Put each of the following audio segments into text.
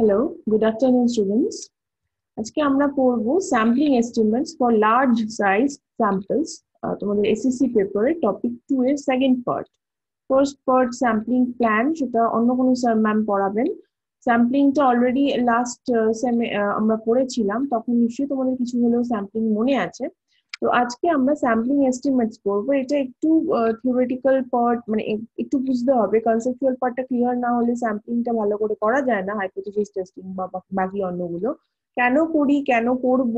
Hello, good afternoon, students. আজকে আমরা পড়ব sampling estimates for large size samples. তোমাদের এসএসসি পেপারে টপিক 2 এর second part. First part sampling plan, সেটা অন্য কোনো স্যার ম্যাম পড়াবেন। স্যাম্পলিংটা অলরেডি লাস্ট সেমে আমরা পড়েছিলাম, তখন নিশ্চয়ই তোমাদের কিছু হলেও স্যাম্পলিং মনে আছে। তো আজকে আমরা স্যাম্পলিং এস্টিমেটস করবো। এটা একটু থিওরিটিক্যাল পার্ট, মানে একটু বুঝতে হবে। কনসেপচুয়াল পার্টটা ক্লিয়ার না হলে স্যাম্পলিংটা ভালো করে করা যায় না, হাইপোথেসিস টেস্টিং বা বাকি অন্যগুলো কেন করি, কেন করব,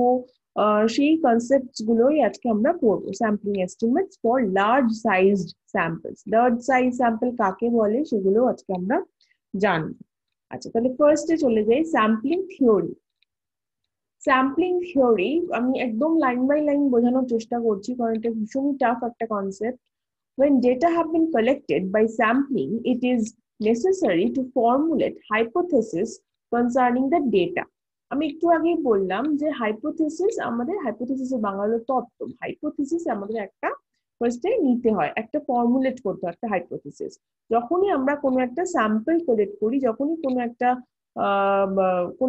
সেই কনসেপ্টস গুলোই আজকে আমরা পড়বো। Sampling estimates for large sized samples. Large size sample কাকে বলে সেগুলো আজকে আমরা জানবো। আচ্ছা, তাহলে ফার্স্টে চলে যাই স্যাম্পলিং থিওরি। স্যাম্পলিং থিওরি আমি একদম লাইন বাই লাইন বোঝানোর চেষ্টা করছি, কারণ এটা ভীষণই টাফ একটা concept. When data have been collected by sampling, it is necessary to formulate hypothesis concerning the data. আমি একটু আগেই বললাম যে হাইপোথেসিস, আমাদের হাইপোথেসিসের বাংলা হলো তত্ত্ব। হাইপোথেসিস আমাদের একটা ফার্স্টে নিতে হয়, একটা ফর্মুলেট করতে হয় একটা হাইপোথেসিস। যখনই আমরা কোনো একটা স্যাম্পল কালেক্ট করি, যখনই কোনো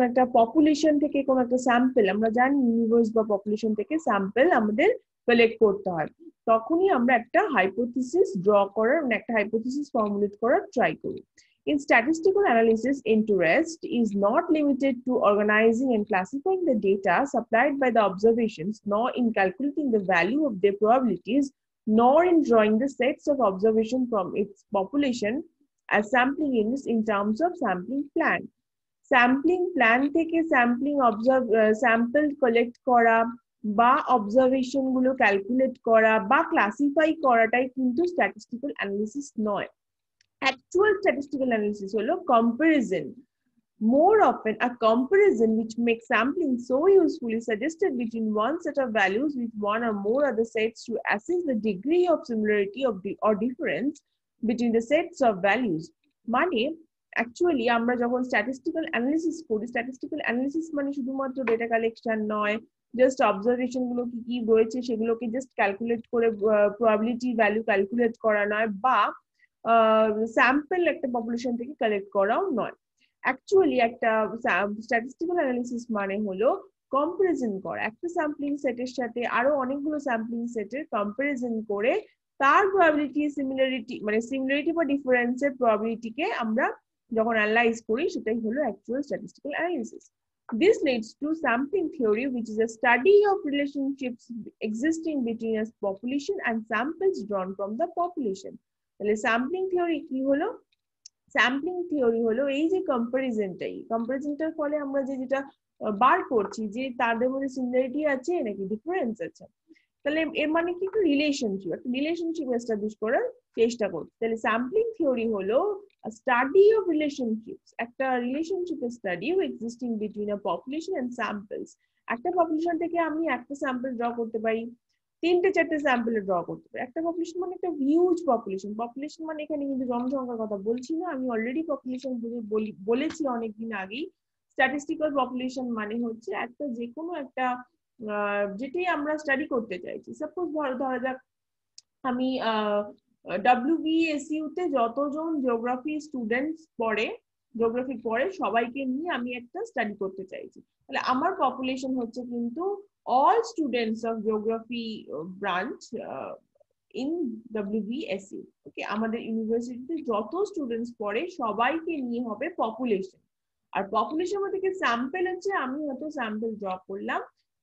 একটা পপুলেশন থেকে কোনো একটা স্যাম্পল, আমরা জানি ইউনিভার্স বা পপুলেশন থেকে স্যাম্পল আমাদের কালেক্ট করতে হয়, তখনই আমরা একটা হাইপোথিসিস ড্র করার, মানে একটা হাইপোথিসিস ফর্মুলেট করার ট্রাই করি। In statistical analysis, interest is not limited to organizing and classifying the data supplied by the observations, nor in calculating the value of their probabilities, nor in drawing the sets of observation from its population as sampling units in terms of sampling plan. Sampling plan থেকে sample collect করা বা observation গুলো calculate করা বা classify করাটাই কিন্তু statistical analysis নয়। Actual statistical analysis হলো comparison. More often, a comparison which makes sampling so useful is suggested between one set of values with one or more other sets to assess the degree of similarity or difference between the sets of values. মানে actually আমরা যখন statistical analysis করি, statistical analysis মানে শুধুমাত্র data collection নয়, just observation গুলো কি কি রয়েছে সেগুলোকে জাস্ট ক্যালকুলেট করে প্রবাবিলিটি ভ্যালু ক্যালকুলেট করা নয়, বা স্যাম্পল একটা পপুলেশন থেকে কালেক্ট করাও নয়। অ্যাকচুয়ালি একটা স্ট্যাটিস্টিক্যাল অ্যানালিসিস মানে হলো কম্পারিজন করা, একটা স্যাম্পলিং সেটের সাথে আরো অনেকগুলো স্যাম্পলিং সেটের কম্পারিজন করে তার প্রবাবিলিটি, সিমিলারিটি বা ডিফারেন্সের প্রবাবিলিটিকে আমরা যখন অ্যানালাইজ করি, সেটাই হলো actual statistical analysis. This leads to sampling theory, which is a study of relationships existing between a population and samples drawn from the population. তাহলে স্যাম্পলিং থিওরি কি হলো? স্যাম্পলিং থিওরি হলো এই যে কম্পারিজনটার ফলে আমরা যেটা বার করছি, যে তাদের মধ্যে সিমিলারিটি আছে নাকি ডিফারেন্স আছে। তাহলে এর মানে কি? একটা রিলেশনশিপ এস্টাবলিশ করার চেষ্টা করছি। তাহলে স্যাম্পলিং থিওরি হলো স্টাডি অফ রিলেশনশিপস, একটা রিলেশনশিপের study existing between a population and samples. একটা পপুলেশন থেকে আমি একটা স্যাম্পল ড্র করতে পারি, তিনটে চারটে স্যাম্পল ড্র করতে পারি। একটা পপুলেশন মানে একটা হিউজ পপুলেশন মানে এখানে কিন্তু জনসংখ্যার কথা বলছি না, আমি অলরেডি পপুলেশন বলেছি অনেকদিন আগেই। স্ট্যাটিস্টিক্যাল পপুলেশন মানে হচ্ছে একটা যে কোনো একটা যেটাই আমরা স্টাডি করতে চাইছি। সাপোজ ধরা যাক আমি WBSU তে যতজন জিওগ্রাফি স্টুডেন্টস জিওগ্রাফি পড়ে সবাইকে নিয়ে আমি একটা স্টাডি করতে চাইছি। তাহলে আমার পপুলেশন হচ্ছে কিন্তু all students of geography branch in WBSU. ওকে, আমাদের ইউনিভার্সিটিতে যত স্টুডেন্টস পড়ে সবাইকে নিয়ে হবে পপুলেশন। আর পপুলেশন থেকে স্যাম্পল হচ্ছে, আমি হয়তো স্যাম্পল ড্র করলাম,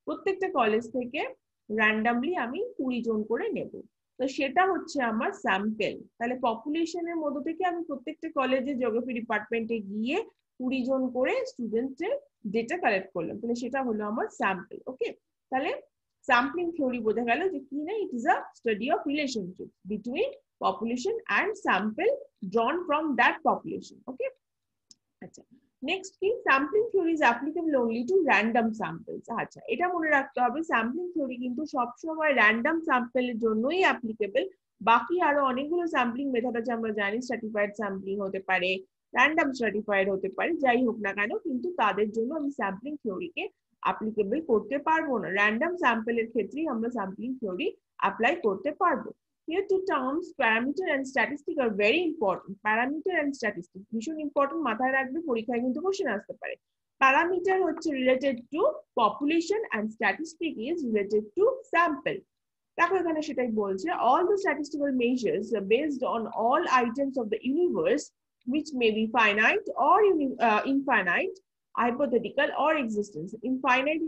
প্রত্যেকটা কলেজ থেকে র্যান্ডামলি আমি 20 জন করে নেব, তো সেটা হচ্ছে আমার স্যাম্পল। তাহলে পপুলেশনের মধ্যে থেকে আমি প্রত্যেকটা কলেজে জিওগ্রাফি ডিপার্টমেন্টে গিয়ে 20 জন করে স্টুডেন্টের ডেটা কালেক্ট করলাম, তাহলে সেটা হলো আমার স্যাম্পল। ওকে, তাহলে স্যাম্পলিং থিওরি বোঝা গেল যে কি না, it is a study of relationship between population and sample drawn from that population. Okay, আচ্ছা, নেক্সট কি? Sampling theory is applicable only to random samples. আচ্ছা, এটা মনে রাখতে হবে, স্যাম্পলিং থিওরি কিন্তু সবসময় র্যান্ডম স্যাম্পলের জন্যই অ্যাপ্লিকেবল। বাকি আরো অনেকগুলো স্যাম্পলিং মেথড আছে, আমরা জানি স্ট্র্যাটিফাইড স্যাম্পলিং হতে পারে, র্যান্ডম স্ট্র্যাটিফাইড হতে পারে, যাই হোক না কেন, কিন্তু তাদের জন্য আমি স্যাম্পলিং থিওরিকে অ্যাপ্লিকেবল করতে পারবো না। র্যান্ডম স্যাম্পলের ক্ষেত্রেই আমরা স্যাম্পলিং থিওরি অ্যাপ্লাই করতে পারবো। Here two terms, parameter and statistic, are very important. Parameter and statistic ভীষণ important, মাথায় রাখবে, পরীক্ষায় কিন্তু কোশ্চেন আসতে পারে। Parameter হচ্ছে related to population and statistic is related to sample. দেখো এখানে সেটাই বলছে, all the statistical measures are based on all items of the universe which may be finite or infinite, hypothetical or existence. Infinite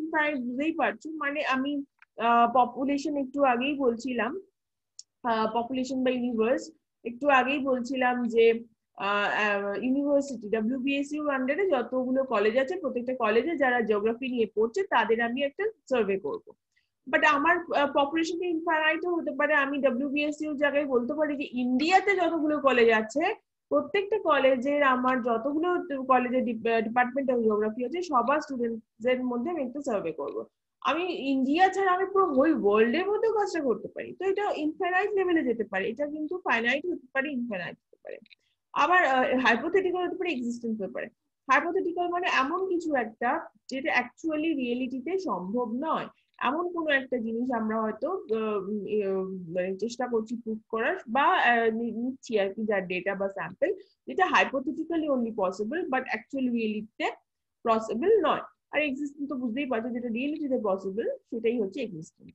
বুঝতেই পারছো, মানে আমি population একটু আগেই বলছিলাম, পপুলেশন বা ইউনিভার্স একটু আগেই বলছিলাম যে ইউনিভার্সিটি WBSU আন্ডারে যতগুলো কলেজ আছে, প্রত্যেকটা কলেজে যারা জিওগ্রাফি নিয়ে পড়ছে তাদের আমি একটা সার্ভে করব। বাট আমার পপুলেশনটা ইনফাইনাইটও হতে পারে। আমি WBSU জায়গায় বলতে পারি যে ইন্ডিয়াতে যতগুলো কলেজ আছে প্রত্যেকটা কলেজের, আমার যতগুলো কলেজের ডিপার্টমেন্ট অফ জিওগ্রাফি আছে সবার স্টুডেন্টদের মধ্যে আমি একটা সার্ভে করব। আমি ইন্ডিয়া ছাড়া আমি পুরো হোল ওয়ার্ল্ডের মধ্যেও কাজটা করতে পারি। তো এটা ইনফাইনাইট লেভেলে যেতে পারে, এটা কিন্তু ফাইনাইট হতে পারে, ইনফাইনাইট হতে পারে। আবার হাইপোথেটিক্যাল হতে পারে, এক্সিস্টেন্স হতে পারে। হাইপোথেটিক্যাল মানে এমন কিছু একটা যেটা অ্যাকচুয়ালি রিয়েলিটিতে সম্ভব নয়, এমন কোনো একটা জিনিস আমরা হয়তো মানে চেষ্টা করছি প্রুভ করার বা নিচ্ছি আর কি, যার ডেটা বা স্যাম্পল, যেটা hypothetically only possible but actually রিয়েলিটিতে পসিবল নয়। আর এক্সিস্টেন্স তো বুঝতেই পারছো, যেটা রিয়েলিটিতে পসিবল সেটাই হচ্ছে existence.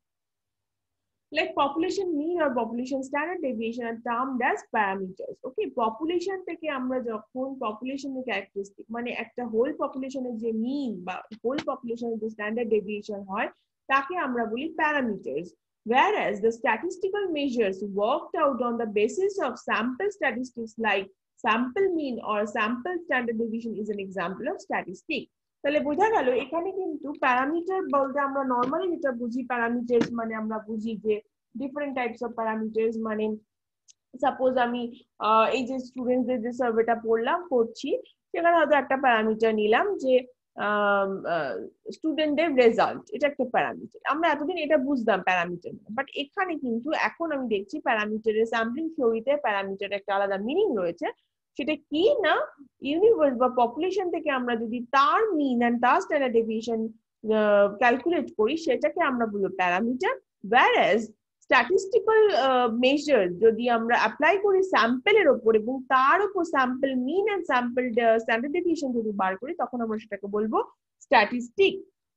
Like population mean or population standard deviation are termed as parameters. Okay, population থেকে আমরা যখন population এর characteristic মানে একটা whole population এর যে mean বা whole population এর যে standard deviation হয় তাকে আমরা বলি parameters. Whereas the statistical measures worked out on the basis of sample statistics like sample mean or sample standard deviation is an example of statistic. তাহলে বোঝা গেল এখানে কিন্তু প্যারামিটার বলতে আমরা নরমালি যেটা বুঝি, প্যারামিটারস মানে আমরা বুঝি যে ডিফারেন্ট টাইপস অফ প্যারামিটারস, মানে সাপোজ আমি এই যে স্টুডেন্টদের যে সার্ভেটা করছি সেখানে হয়তো একটা প্যারামিটার নিলাম যে স্টুডেন্টদের রেজাল্ট, এটা একটা প্যারামিটার। আমরা এতদিন এটা বুঝতাম প্যারামিটার, বাট এখানে কিন্তু এখন আমি দেখছি প্যারামিটারের স্যাম্পলিং থিওরিতে প্যারামিটার একটা আলাদা মিনিং রয়েছে। সেটা কি না, ইউনিভার্স বা পপুলেশন থেকে আমরা যদি তার মিন এন্ড তার স্ট্যান্ডার্ড ডেভিয়েশন ক্যালকুলেট করি সেটাকে আমরা বলবো প্যারামিটার। whereas স্ট্যাটিস্টিক্যাল মেজার যদি আমরা অ্যাপ্লাই করি স্যাম্পলের উপর এবং তার উপর sample mean and sample standard deviation যদি বার করি তখন আমরা সেটাকে বলবো স্ট্যাটিস্টিক।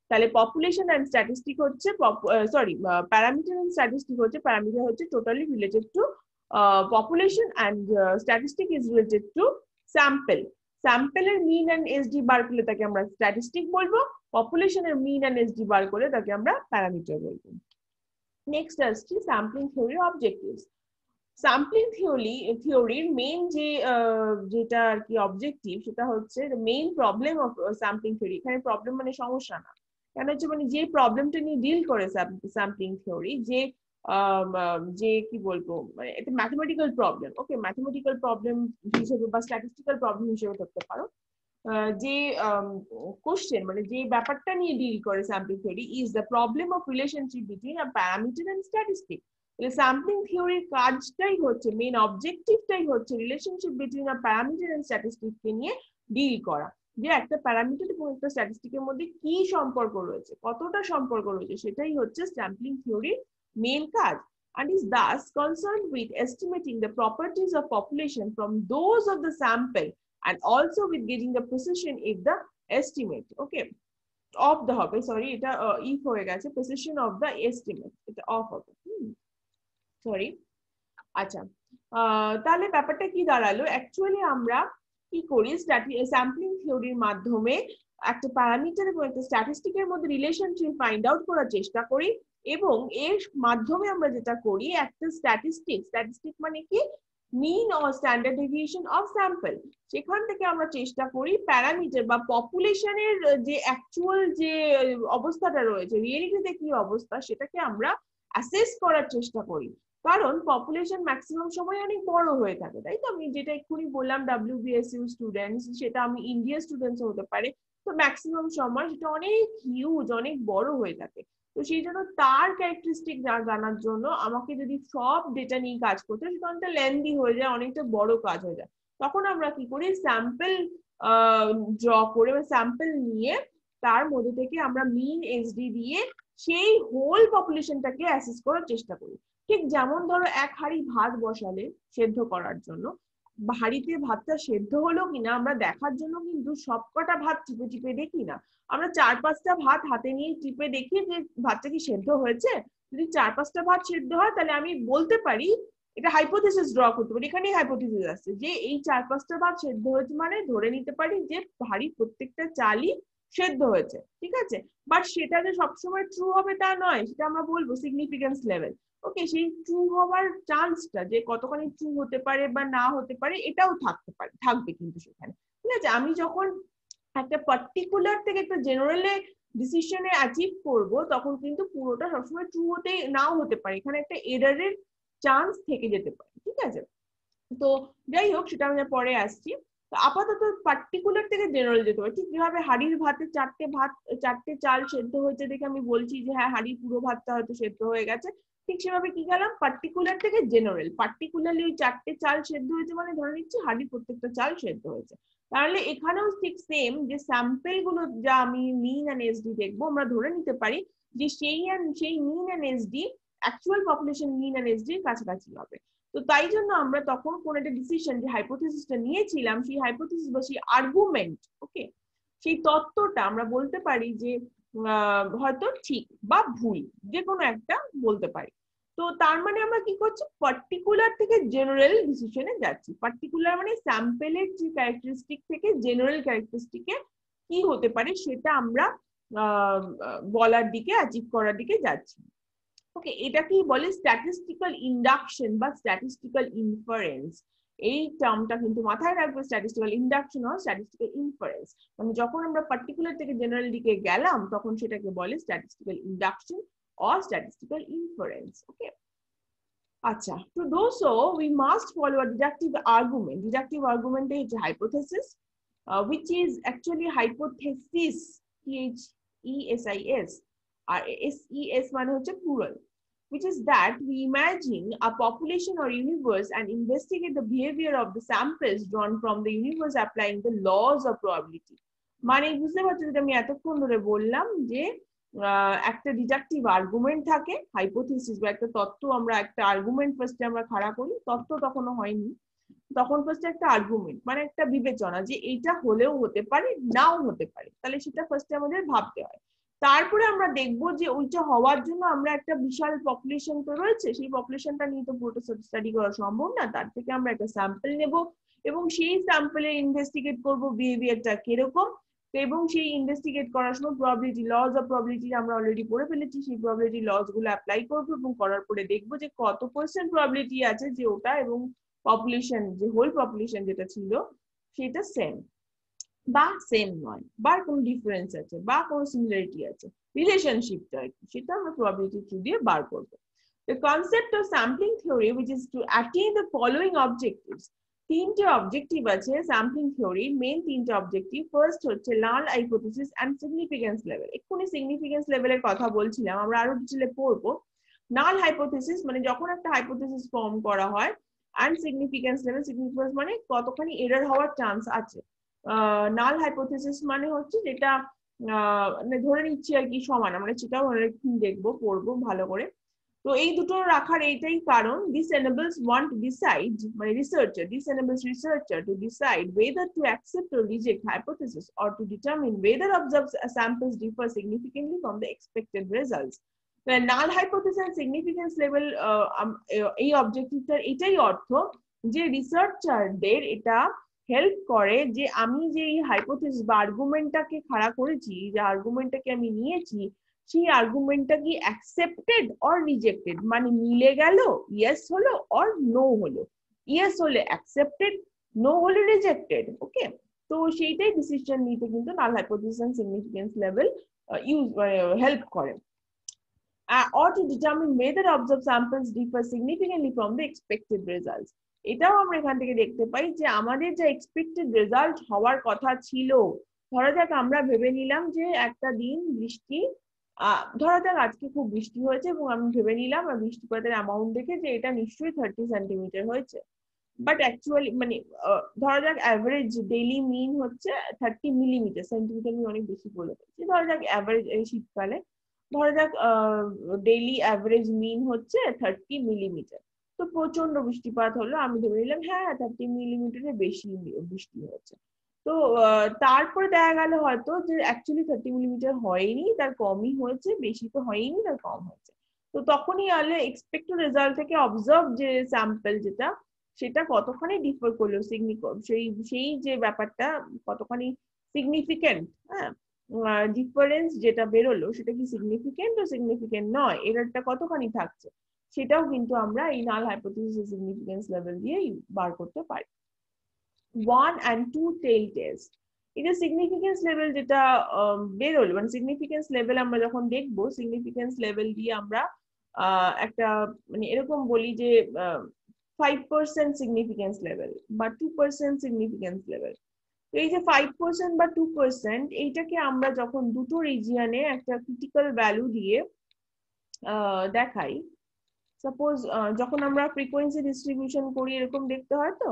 তাহলে পপুলেশন এন্ড স্ট্যাটিস্টিক হচ্ছে প্যারামিটার এন্ড স্ট্যাটিস্টিক হচ্ছে, প্যারামিটার হচ্ছে totally related to population and statistic is related to sample. Sample এর mean and SD বার করলে তাকে আমরা statistic বলবো, population এর mean and SD বার করলে তাকে আমরা parameter বলবো। নেক্সট আসছে sampling theory objectives. Sampling theory main যেটা আর কি অবজেক্টিভ সেটা হচ্ছে the main problem of sampling theory. এখানে প্রবলেম মানে সমস্যা না, কেন হচ্ছে মানে যে প্রবলেমটা নিয়ে ডিল করে sampling theory, যে কি বলবো মানে এটা ম্যাথমেটিক্যাল প্রবলেম। ওকে, ম্যাথমেটিক্যাল প্রবলেম হিসেবে বা স্ট্যাটিস্টিক্যাল প্রবলেম হিসেবে ধরতে পারো। যে কোশ্চেন মানে যে ব্যাপারটা নিয়ে ডিল করে sampling theory is the problem of relationship between a parameter and statistic. তাহলে স্যাম্পলিং থিওরির কাজটাই হচ্ছে, মেইন অবজেক্টিভটাই হচ্ছে relationship between a parameter and স্ট্যাটিস্টিককে নিয়ে ডিল করা, যে একটা প্যারামিটার এবং একটা স্ট্যাটিস্টিকের মধ্যে কি সম্পর্ক রয়েছে, কতটা সম্পর্ক রয়েছে, সেটাই হচ্ছে স্যাম্পলিং থিওরির মেইন কাজ, and is thus concerned with estimating the properties of population from those of the sample and also with getting the precision if the estimate, okay, of the হবে, sorry এটা if হয়ে গেছে, precision of the estimate এটা of হবে, sorry. আচ্ছা, তাহলে ব্যাপারটা কি দাঁড়ালো, অ্যাকচুয়ালি আমরা কি করি স্যাম্পলিং থিওরির মাধ্যমে একটা প্যারামিটার এবং একটা স্ট্যাটিস্টিকের মধ্যে রিলেশনশিপ ফাইন্ড আউট করার চেষ্টা করি, এবং এর মাধ্যমে আমরা যেটা করি একটা স্ট্যাটিস্টিক মানে কি mean or standard deviation of sample, সেখান থেকে আমরা চেষ্টা করি প্যারামিটার বা পপুলেশনের যে অ্যাকচুয়াল যে অবস্থাটা রয়েছে, রিয়েলিটিতে কি অবস্থা সেটাকে আমরা অ্যাসেস করার চেষ্টা করি। কারণ পপুলেশন ম্যাক্সিমাম সময় অনেক বড় হয়ে থাকে, তাই তো? আমি যেটা এক্ষুনি বললাম WBSU স্টুডেন্টস, সেটা আমি ইন্ডিয়া স্টুডেন্টস হতে পারে, তো ম্যাক্সিমাম সময় সেটা অনেক হিউজ, অনেক বড় হয়ে থাকে। তো সেই জন্য তার ক্যারেক্টারিস্টিক জানার জন্য আমাকে যদি সব ডেটা নিয়ে কাজ করতে হয় সেটা অনেকটা লেন্দি হয়ে যায়, অনেকটা বড় কাজ হয়ে যায়। তখন আমরা কি করি স্যাম্পল ড্র করে বা স্যাম্পল নিয়ে তার মধ্যে থেকে আমরা মিন এসডি দিয়ে সেই হোল পপুলেশনটাকে অ্যাসেস করার চেষ্টা করি। ঠিক যেমন ধরো এক হাঁড়ি ভাত বসালে সেদ্ধ করার জন্য, হাঁড়িতে ভাতটা সেদ্ধ হলো কিনা আমরা দেখার জন্য কিন্তু সবকটা ভাত টিপে টিপে দেখি না, আমরা 4-5টা ভাত হাতে নিয়ে টিপে দেখি যে ভাতটা কি সেদ্ধ হয়েছে। যদি 4-5টা ভাত সেদ্ধ হয় তাহলে আমি বলতে পারি, এটা হাইপোথিসিস ড্র করতে পারি, এখানেই হাইপোথিসিস আসছে যে এই 4-5টা ভাত সেদ্ধ হয়েছে, মানে ধরে নিতে পারি যে হাঁড়ির প্রত্যেকটা চালই সেদ্ধ হয়েছে, ঠিক আছে। বাট সেটা যে সবসময় ট্রু হবে তা নয়, সেটা আমরা বলবো সিগনিফিকেন্স লেভেল। ওকে, সেই ট্রু হওয়ার চান্সটা যে কতখানি ট্রু হতে পারে বা না হতে পারে এটাও থাকতে পারে, থাকবে কিন্তু সেখানে, ঠিক আছে। আমি যখন একটা পার্টিকুলার থেকে একটা জেনারেলে ডিসিশনে অ্যাচিভ করব তখন কিন্তু পুরোটা সবসময় ট্রু হতে নাও হতে পারে, এখানে একটা এরারের চান্স থেকে যেতে পারে, ঠিক আছে। তো যাই হোক, সেটা আমি পরে আসছি। তো আপাতত পার্টিকুলার থেকে জেনারেল যেতে পারে, ঠিক যেভাবে হাড়ির ভাতে 4টে চাল সেদ্ধ হয়েছে দেখে আমি বলছি যে হ্যাঁ হাড়ির পুরো ভাতটা হয়তো সেদ্ধ হয়ে গেছে, ঠিক সেভাবে কি গেলাম পার্টিকুলার থেকে জেনারেল, পার্টিকুলারলি ওই 4টে চাল সেদ্ধ হয়েছে মানে ধরে নিচ্ছি হাড়ির প্রত্যেকটা চাল সেদ্ধ হয়েছে। তাহলে এখানেও ঠিক সেম, যে স্যাম্পল গুলো যা আমি মিন এন্ড এসডি দেখবো, আমরা ধরে নিতে পারি যে সেই mean and SD actual population mean and SD এর কাছাকাছি হবে। তো তাই জন্য আমরা তখন কোন একটা ডিসিশন যে হাইপোথিসিসটা নিয়েছিলাম, সেই হাইপোথিসিস বা সেই আর্গুমেন্ট, ওকে, সেই তত্ত্বটা আমরা বলতে পারি যে হয়তো ঠিক বা ভুল, যে কোনো একটা বলতে পারি। তো তার মানে আমরা কি করছি, পার্টিকুলার থেকে জেনারেল ডিসিশনে যাচ্ছি। পার্টিকুলার মানে স্যাম্পেলের যে ক্যারেক্টারিস্টিক থেকে জেনারেল ক্যারেক্টারিস্টিকে কি হতে পারে সেটা আমরা বলার দিকে, অ্যাচিভ করার দিকে যাচ্ছি। ওকে, এটাকেই বলে স্ট্যাটিস্টিক্যাল ইন্ডাকশন বা স্ট্যাটিস্টিক্যাল ইনফারেন্স। এই টার্মটা কিন্তু মাথায় রাখবে, স্ট্যাটিস্টিক্যাল ইন্ডাকশন আর স্ট্যাটিস্টিক্যাল ইনফারেন্স, মানে যখন আমরা পার্টিকুলার থেকে জেনারেল দিকে গেলাম তখন সেটাকে বলে statistical induction or statistical inference. Okay, আচ্ছা, to do so we must follow a deductive argument. Deductive argument is hypothesis, which is actually hypothesis, Thesis, R SES মানে হচ্ছে plural, which is that we imagine a population or universe and investigate the behavior of the samples drawn from the universe applying the laws of probability. মানে বুঝতে পারছো যেটা আমি এতক্ষণ ধরে বললাম, যে একটা ডিডাকটিভ আর্গুমেন্ট থাকে, হাইপোথিসিস বা একটা তত্ত্ব, আমরা একটা আর্গুমেন্ট ফার্স্টে আমরা খাড়া করি, তত্ত্ব তখনও হয়নি, তখন ফার্স্টে একটা আর্গুমেন্ট মানে একটা বিবেচনা যে এইটা হলেও হতে পারে নাও হতে পারে, তাহলে সেটা ফার্স্টে আমাদের ভাবতে হয়। তারপরে আমরা দেখবো যে ওইটা হওয়ার জন্য আমরা একটা বিশাল পপুলেশন তো রয়েছে, সেই পপুলেশনটা নিয়ে তো পুরোটা স্টাডি করা সম্ভব না, তার থেকে আমরা একটা স্যাম্পল নেব এবং সেই স্যাম্পলে ইনভেস্টিগেট করব বিহেভিয়ারটা কিরকম, এবং সেই ইনভেস্টিগেট করার সময় প্রবাবিলিটি, লজ অফ প্রবাবিলিটি আমরা অলরেডি পড়ে ফেলেছি, সেই প্রবাবিলিটি লজ গুলো অ্যাপ্লাই করবো এবং করার পরে দেখবো যে কত % প্রবাবিলিটি আছে যে ওটা এবং পপুলেশন, যে হোল পপুলেশন যেটা ছিল সেটা সেম বা সেম নয়, বা কোনো ডিফারেন্স আছে বা কোনো সিমিলারিটি আছে, রিলেশনশিপটা আর কি, সেটা আমরা প্রবাবিলিটি থ্রু দিয়ে বার করবো। The concept of sampling theory, which is to attain the following objectives. তিনটে অবজেক্টিভ আছে স্যাম্পলিং থিওরি, মেইন তিনটে অবজেক্টিভ। ফার্স্ট হচ্ছে null hypothesis and significance level. এক্ষুনি সিগনিফিকেন্স লেভেলের কথা বলছিলাম, আমরা আরো ডিটেইলে পড়বো। নাল হাইপোথিসিস মানে যখন একটা হাইপোথিসিস ফর্ম করা হয়, এন্ড সিগনিফিকেন্স লেভেল, সিগনিফিকেন্স মানে কতখানি এরর হওয়ার চান্স আছে। নাল হাইপোথিসিস মানে হচ্ছে যেটা ধরে নিচ্ছি আর কি সমান, আমরা সেটাও দেখবো, পড়বো ভালো করে। তো এই দুটো রাখার এইটাই কারণ, this enables one to decide, মানে this enables researcher to decide whether to accept or reject hypothesis or to determine whether observed samples differ significantly from the expected results. The null hypothesis and significance level এই অবজেক্টিভটার এটাই অর্থ যে রিসার্চারদের এটা help করে যে আমি যে এই হাইপোথিসিস বা আর্গুমেন্টটাকে খাড়া করেছি, যে আর্গুমেন্টটাকে আমি নিয়েছি, সেই আর্গুমেন্টটা কি অ্যাকসেপ্টেড অর রিজেক্টেড, মানে মিলে গেল, ইয়েস হলো অর নো হলো, ইয়েস হলে অ্যাকসেপ্টেড, নো হলে রিজেক্টেড। ওকে, তো সেইটাই ডিসিশন নিতে কিন্তু null hypothesis and significance level help করে। Or to determine whether observed samples differ significantly from the expected results. এটাও আমরা এখান থেকে দেখতে পাই যে আমাদের যে এক্সপেক্টেড রেজাল্ট হওয়ার কথা ছিল, ধরা যাক আমরা ভেবে নিলাম যে একটা দিন বৃষ্টি, ধরা যাক আজকে খুব বৃষ্টি হয়েছে এবং আমি ভেবে নিলাম বৃষ্টিপাতের অ্যামাউন্ট দেখে যে এটা নিশ্চয়ই 30 সেন্টিমিটার হয়েছে, বাট অ্যাকচুয়ালি মানে ধরা যাক অ্যাভারেজ ডেইলি মিন হচ্ছে 30 মিলিমিটার, সেন্টিমিটার আমি অনেক বেশি বলে ফেলছি, ধরা যাক অ্যাভারেজ এই শীতকালে ধরা যাক ডেইলি অ্যাভারেজ মিন হচ্ছে 30 মিলিমিটার, তো প্রচন্ড বৃষ্টিপাত হলো, আমি ধরে নিলাম হ্যাঁ 30 মিলিমিটারের বেশি বৃষ্টি হয়েছে। তো তারপরে দেখা গেল হয়তো যে অ্যাকচুয়ালি 30 মিলিমিটার হয়নি, তার কমই হয়েছে, বেশি তো হয়নি, তার কম হয়েছে। তো তখনই আলে এক্সপেক্টেড রেজাল্ট থেকে অবজার্ভ যে স্যাম্পল যেটা সেটা কতখানি ডিফার করলো, সেই সেই যে ব্যাপারটা কতখানি সিগনিফিকেন্ট, হ্যাঁ ডিফারেন্স যেটা বেরোলো সেটা কি সিগনিফিকেন্ট ও সিগনিফিকেন্ট নয়, এররটা কতখানি থাকছে, সেটাও কিন্তু আমরা এই নাল হাইপোথিসিস সিগনিফিকেন্স লেভেল দিয়ে বার করতে পারি। 1 and 2 tail test, এটা সিগনিফিকেন্স লেভেল যেটা বেরোলো, মানে সিগনিফিকেন্স লেভেল আমরা যখন দেখবো, সিগনিফিকেন্স লেভেল দিয়ে আমরা একটা মানে এরকম বলি যে 5% সিগনিফিকেন্স লেভেল বা 2% সিগনিফিকেন্স লেভেল। তো এই যে 5% বা 2%, এইটাকে আমরা যখন দুটো রিজিয়নে একটা ক্রিটিক্যাল ভ্যালু দিয়ে দেখাই, সাপোজ যখন আমরা ফ্রিকোয়েন্সি ডিস্ট্রিবিউশন করি এরকম দেখতে হয়, তো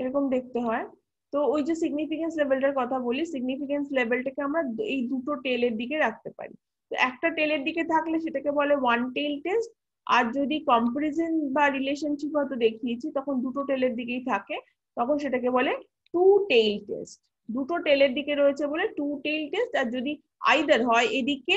এরকম দেখতে হয়। তো ওই যে সিগনিফিকেন্স লেভেলটার কথা বলি, সিগনিফিকেন্স লেভেলটাকে আমরা এই দুটো টেলের দিকে রাখতে পারি। তো একটা টেলের দিকে থাকলে সেটাকে বলে ওয়ান টেল টেস্ট, আর যদি কম্পারিজন বা রিলেশনশিপ হয়তো দেখিয়েছি তখন দুটো টেলের দিকেই থাকে, তখন সেটাকে বলে টু টেল টেস্ট। দুটো টেলের দিকে রয়েছে বলে টু টেল টেস্ট, আর যদি আইদার হয় এদিকে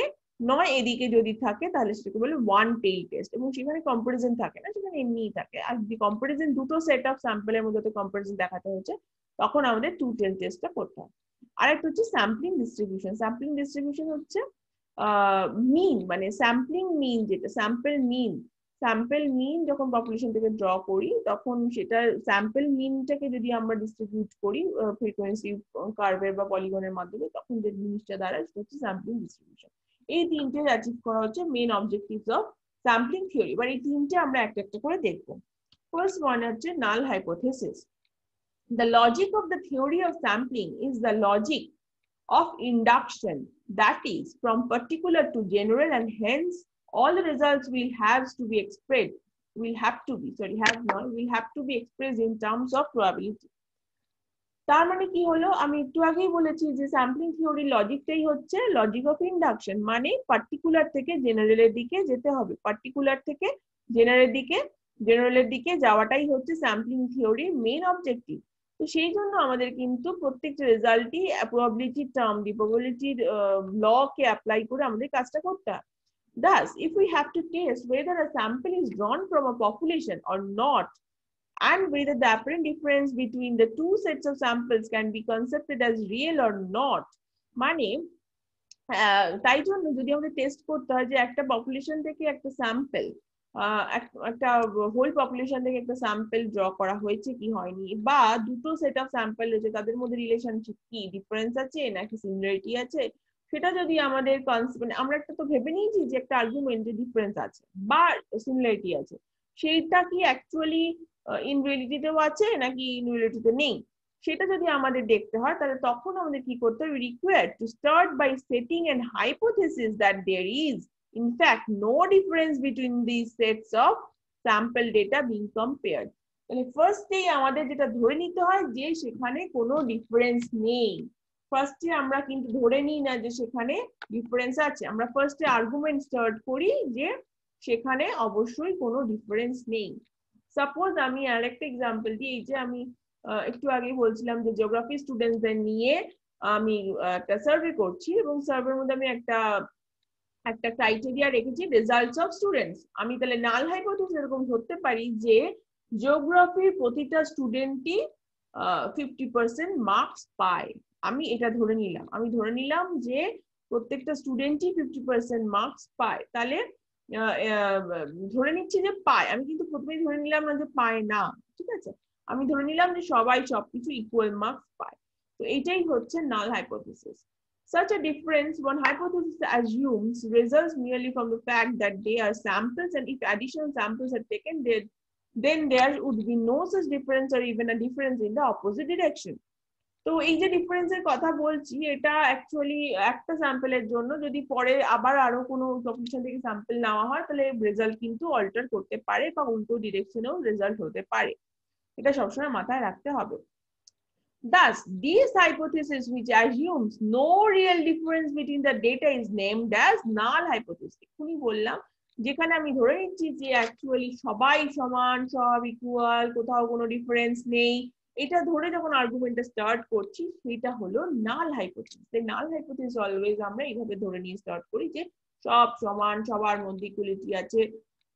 নয় এদিকে যদি থাকে তাহলে সেটাকে বলে ওয়ান টেল টেস্ট, এবং সেখানে কম্পারিজন থাকে না, সেখানে এমনিই থাকে। আর যদি কম্পারিজন দুটো সেট অফ স্যাম্পলের মধ্যে কম্পারিজন দেখাতে হচ্ছে তখন আমাদের টু টেল টেস্টটা করতে হয়। আরেকটা হচ্ছে স্যাম্পলিং ডিস্ট্রিবিউশন। স্যাম্পলিং ডিস্ট্রিবিউশন হচ্ছে মিন, মানে স্যাম্পলিং মিন, যেটা স্যাম্পল মিন যখন পপুলেশন থেকে ড্র করি তখন সেটা স্যাম্পল মিনটাকে যদি আমরা ডিস্ট্রিবিউট করি ফ্রিকোয়েন্সি কার্ভের বা পলিগনের মাধ্যমে, তখন যে জিনিসটা দাঁড়ায় সেটা হচ্ছে স্যাম্পলিং ডিস্ট্রিবিউশন। এই তিনটে অ্যাচিভ করা হচ্ছে main objectives of sampling theory. এবার এই তিনটে আমরা একটা একটা করে দেখবো। ফার্স্ট ওয়ান হচ্ছে নাল hypothesis. The logic of the theory of sampling is the logic of induction, that is from particular to general, and hence all the results will have to be expressed, will have to be expressed in terms of probability. তার মানে কি হলো, আমি একটু আগেই বলেছি যে sampling থিওরির লজিকটাই হচ্ছে লজিক অফ ইন্ডাকশন, মানে পার্টিকুলার থেকে জেনারেলের দিকে যেতে হবে, পার্টিকুলার থেকে জেনারেলের দিকে যাওয়াটাই হচ্ছে স্যাম্পলিং থিওরির মেইন অবজেক্টিভ। তো সেই জন্য আমাদের কিন্তু প্রত্যেকটা রেজাল্টই প্রবাবিলিটির টার্ম দিয়ে, প্রবাবিলিটির ল কে অ্যাপ্লাই করে আমাদের কাজটা করতে হয়। Thus, if we have to test whether a sample is drawn from a population or not, and whether the apparent difference between the two sets of samples can be considered as real or not, মানে তাই জন্য যদি আমাদের test করতে হয় যে একটা population থেকে একটা স্যাম্পল, একটা হোল পপুলেশন থেকে একটা স্যাম্পল ড্র করা হয়েছে কি হয়নি, বা দুটো সেট অফ স্যাম্পল রয়েছে তাদের মধ্যে রিলেশনশিপ কি, ডিফারেন্স আছে নাকি সিমিলারিটি আছে, সেটা যদি আমাদের মানে আমরা একটা তো ভেবে নিয়েছি যে একটা আর্গুমেন্ট যে ডিফারেন্স আছে বা সিমিলারিটি আছে, সেইটা কি অ্যাকচুয়ালি ইন রিয়েলিটিতেও আছে নাকি ইন রিয়েলিটিতে নেই, সেটা যদি আমাদের দেখতে হয় তাহলে তখন আমাদের কি করতে হবে, required to start by setting an hypothesis that there is in fact no difference between these sets of sample data being compared. তাহলে ফার্স্টেই আমাদের যেটা ধরে নিতে হয় যে সেখানে কোনো ডিফারেন্স নেই। ফার্স্টে আমরা কিন্তু ধরে নিই না যে সেখানে ডিফারেন্স আছে, আমরা ফার্স্টে আর্গুমেন্ট স্টার্ট করি যে সেখানে অবশ্যই কোনো ডিফারেন্স নেই। সাপোজ আমি আরেকটা এক্সাম্পল দিই, এই যে আমি একটু আগে বলছিলাম যে জিওগ্রাফি স্টুডেন্টদের নিয়ে আমি একটা সার্ভে করছি, এবং সার্ভের মধ্যে আমি একটা ক্রাইটেরিয়া রেখেছি রেজাল্টস অফ স্টুডেন্টস। আমি তাহলে নাল হাইপোথেসিস এরকম ধরতে পারি যে জিওগ্রাফির প্রতিটা স্টুডেন্টই 50% মার্কস পায়। আমি এটা ধরে নিলাম যে প্রত্যেকটা স্টুডেন্টই 50% মার্কস পায়। তাহলে ধরে নিচ্ছি যে পায়, আমি কিন্তু প্রথমেই ধরে নিলাম না যে পায় না, ঠিক আছে, আমি ধরে নিলাম যে সবাই সবকিছু ইকুয়াল মার্কস পায়। তো এইটাই হচ্ছে নাল hypothesis. Such a difference, one hypothesis assumes, results merely from the fact that they are samples, and if additional samples are taken, then there would be no such difference or even a difference in the opposite direction. তো এই যে ডিফারেন্সের কথা বলছি, এটা actually একটা স্যাম্পলের জন্য যদি পরে আবার আরো কোনো পপুলেশন থেকে স্যাম্পল নেওয়া হয় তাহলে রেজাল্ট কিন্তু অল্টার করতে পারে বা উল্টো ডিরেকশনেও রেজাল্ট হতে পারে, এটা সবসময় মাথায় রাখতে হবে। Thus, this hypothesis which assumes no real difference between the data is named as null hypothesis. এখনই বললাম যেখানে আমি ধরে নিচ্ছি যে অ্যাকচুয়ালি সবাই সমান, সব ইকুয়াল, কোথাও কোনো ডিফারেন্স নেই, এটা ধরে যখন আর্গুমেন্টটা স্টার্ট করছি সেটা হলো নাল হাইপোথিসিস। তাই নাল হাইপোথিসিস অলওয়েজ আমরা এইভাবে ধরে নিয়ে স্টার্ট করি যে সব সমান, সবার মধ্যে ইকুয়ালিটি আছে,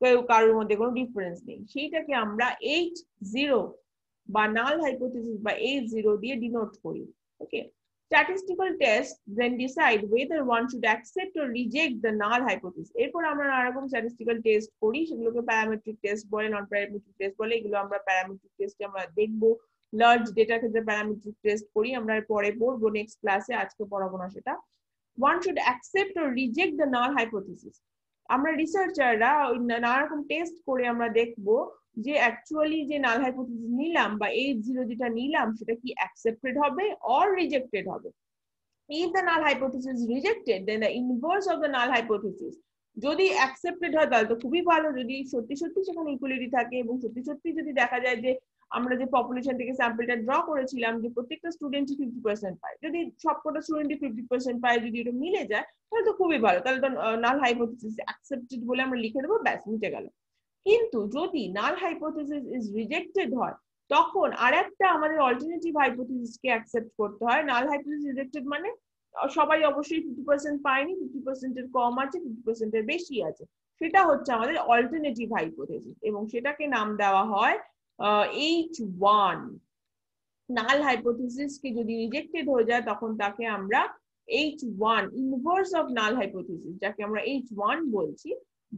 কেউ কারোর মধ্যে কোনো ডিফারেন্স নেই, সেইটাকে আমরা H0 বা নাল হাইপোথিসিস বা H0 দিয়ে ডিনোট করি। ওকে, statistical tests then decide whether one should accept or reject the null hypothesis. এরপর আমরা নানা রকম statistical test করি, সেগুলোকে প্যারামেট্রিক টেস্ট বলে, নন প্যারামেট্রিক টেস্ট বলে। এগুলো আমরা প্যারামেট্রিক টেস্টে আমরা দেখবো, লার্জ ডেটার ক্ষেত্রে প্যারামেট্রিক টেস্ট করি, আমরা পরে পড়বো নেক্সট ক্লাসে, আজকে পড়াবো না সেটা। One should accept or reject the null hypothesis. আমরা রিসার্চাররা নানা রকম টেস্ট করে আমরা দেখবো যে অ্যাকচুয়ালি যে নাল হাইপোথিসিস নিলাম বা H0 যেটা নিলাম সেটা কি অ্যাকসেপ্টেড হবে অর রিজেক্টেড হবে। If the null hypothesis is rejected, then the inverse of the null hypothesis. যদি অ্যাকসেপ্টেড হয় তাহলে তো খুবই ভালো, যদি সত্যি সত্যি সেখানে ইকুয়ালিটি থাকে এবং সত্যি সত্যি যদি দেখা যায় যে আমরা যে পপুলেশন থেকে স্যাম্পলটা ড্র করেছিলাম যে প্রত্যেকটা স্টুডেন্টই 50% পায়, যদি সবকটা স্টুডেন্টই 50% পায়, যদি এটা মিলে যায় তাহলে তো খুবই ভালো, তাহলে তো নাল হাইপোথিসিস অ্যাকসেপ্টেড বলে আমরা লিখে দেবো, ব্যাস মিটে গেল। কিন্তু যদি নাল হাইপোথিসিস ইজ রিজেক্টেড হয় তখন আরেকটা আমাদের অল্টারনেটিভ হাইপোথিসিসকে অ্যাকসেপ্ট করতে হয়। নাল হাইপোথিসিস রিজেক্টেড মানে সবাই অবশ্যই 50% পায়নি, 50% এর কম আছে, 50% এর বেশি আছে, সেটা হচ্ছে আমাদের অল্টারনেটিভ হাইপোথিসিস এবং সেটাকে নাম দেওয়া হয় H1। নাল হাইপোথিসিস কে যদি রিজেক্টেড হয়ে যায় তখন তাকে আমরা H1 inverse of null hypothesis, যাকে আমরা H1 বলছি,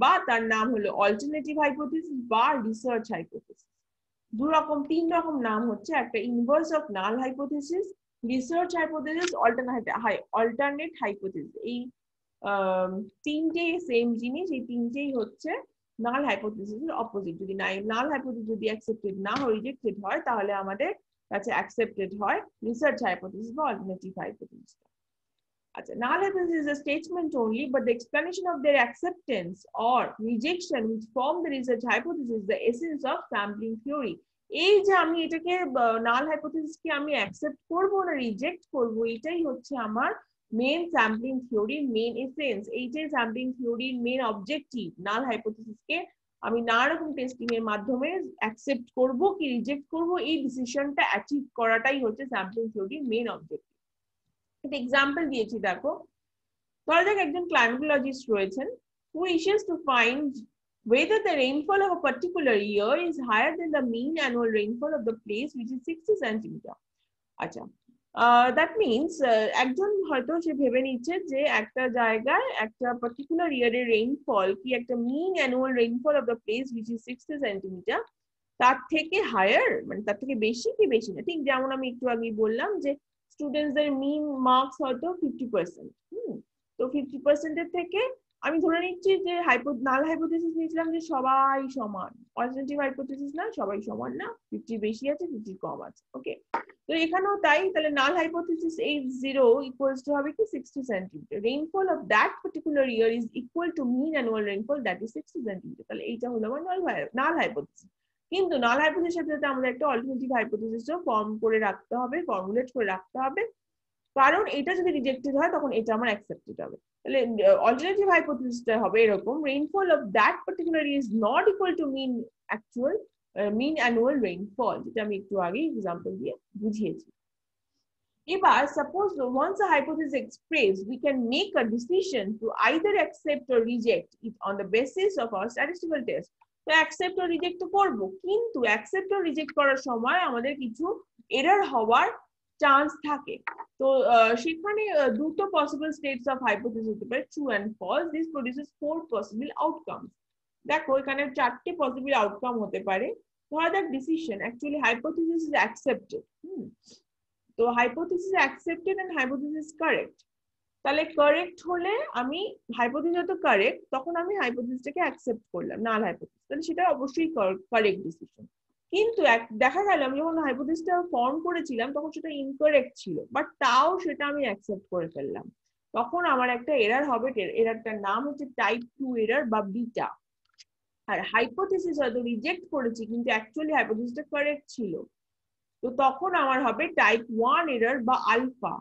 বা তার নাম হলো অল্টারনেটিভ হাইপোথিসিস বা রিসার্চ হাইপোথিসিস। তিন রকম নাম হচ্ছে, একটা inverse of null hypothesis, research hypothesis, alternate hypothesis. এই তিনটে সেম জিনিস, এই তিনটেই হচ্ছে নাল হাইপোথিসিসের অপোজিট। যদি নাল হাইপোথিসিস যদি অ্যাকসেপ্টেড না হয়, রিজেক্টেড হয়, তাহলে আমাদের কাছে অ্যাকসেপ্টেড হয় রিসার্চ হাইপোথিসিস বা অল্টারনেটিভ হাইপোথিসিস। আচ্ছা, null hypothesis is a statement only, but the explanation of their acceptance or rejection which form the research hypothesis is the essence of sampling theory. এই যে আমি এটাকে নাল হাইপোথিসিস কে আমি accept করব না রিজেক্ট করব, এটাই হচ্ছে আমার মেন স্যাম্পলিং থিওরির মেন এসেন্স, এইটাই স্যাম্পলিং থিওরির মেন অবজেক্টিভ। নাল হাইপোথিসিস কে আমি নানা রকম টেস্টিং এর মাধ্যমে অ্যাকসেপ্ট করব কি রিজেক্ট করব, এই ডিসিশনটা অ্যাচিভ করাটাই হচ্ছে স্যাম্পলিং থিওরির মেন অবজেক্টিভ। একটা এক্সাম্পল দিয়েছি দেখো, ধরা যাক একজন ক্লাইমেটোলজিস্ট রয়েছেন, who wishes to find whether the rainfall of a particular year is higher than the mean annual rainfall of the place which is 60 centimeter. আচ্ছা, দ্যাট মিনস একজন হয়তো সে ভেবে নিচ্ছে যে একটা জায়গায় একটা পার্টিকুলার ইয়ারের রেইনফল কি একটা mean annual rainfall of the place which is 60 centimetre তার থেকে হায়ার, মানে তার থেকে বেশি কি বেশি না। ঠিক যেমন আমি একটু আগে বললাম যে স্টুডেন্টসদের মিন মার্কস হয়তো 50%, তো 50% এর থেকে আমি ধরে নিচ্ছি যে নাল হাইপোথিসিস নিয়েছিলাম যে সবাই সমান, অল্টারনেটিভ হাইপোথিসিস না, সবাই সমান না, 50 বেশি আছে 50 কম আছে। ওকে, তো এখানেও তাই, তাহলে নাল হাইপোথিসিস H0 ইকুয়ালস টু হবে কি 60 centimetre, rainfall of that particular year is equal to mean annual rainfall that is 60 centimetre. তাহলে এইটা হলো আমার নাল হাইপোথিসিস। কিন্তু নাল হাইপোথিসিসের সাথে আমাদের একটা অল্টারনেটিভ হাইপোথিসিসও ফর্ম করে রাখতে হবে, ফর্মুলেট করে রাখতে হবে, কারণ এটা যদি রিজেক্টেড হয় তখন এটা আমার অ্যাকসেপ্টেড হবে। তাহলে অল্টারনেটিভ হাইপোথিসিসটা হবে এরকম, rainfall of that particular is not equal to mean actual mean annual rainfall, যেটা আমি একটু আগে এক্সাম্পল দিয়ে বুঝিয়েছি। এবার suppose once a hypothesis expressed, we can make a decision to either accept or reject it on the basis of our statistical test. তো accept ও reject তো করবো, কিন্তু অ্যাকসেপ্ট ও রিজেক্ট করার সময় আমাদের কিছু এরর হওয়ার চান্স থাকে। তো সেখানে দুটো পসিবল স্টেটস অফ হাইপোথিসিস হতে পারে, true and false. This produces 4 possible outcomes. দেখো এখানে 4টে পসিবল আউটকাম হতে পারে। ধরা যাক decision actually hypothesis is accepted, তো hypothesis accepted and hypothesis correct. তাহলে কারেক্ট হলে আমি হাইপোথিসিস যত কারেক্ট তখন আমি হাইপোথিসিসটাকে অ্যাকসেপ্ট করলাম নাল হাইপোথিসিস, তাহলে সেটা অবশ্যই কারেক্ট ডিসিশন। কিন্তু দেখা গেল আমি যখন হাইপোথিসিসটা ফর্ম করেছিলাম তখন সেটা ইনকারেক্ট ছিল, বাট তাও সেটা আমি অ্যাকসেপ্ট করে ফেললাম, তখন আমার একটা এরর হবে, এররটার নাম হচ্ছে টাইপ 2 এরর বা বিটা। আর হাইপোথিসিস হয়তো রিজেক্ট করেছি কিন্তু অ্যাকচুয়ালি হাইপোথিসিসটা কারেক্ট ছিল, তো তখন আমার হবে টাইপ 1 এরর বা আলফা।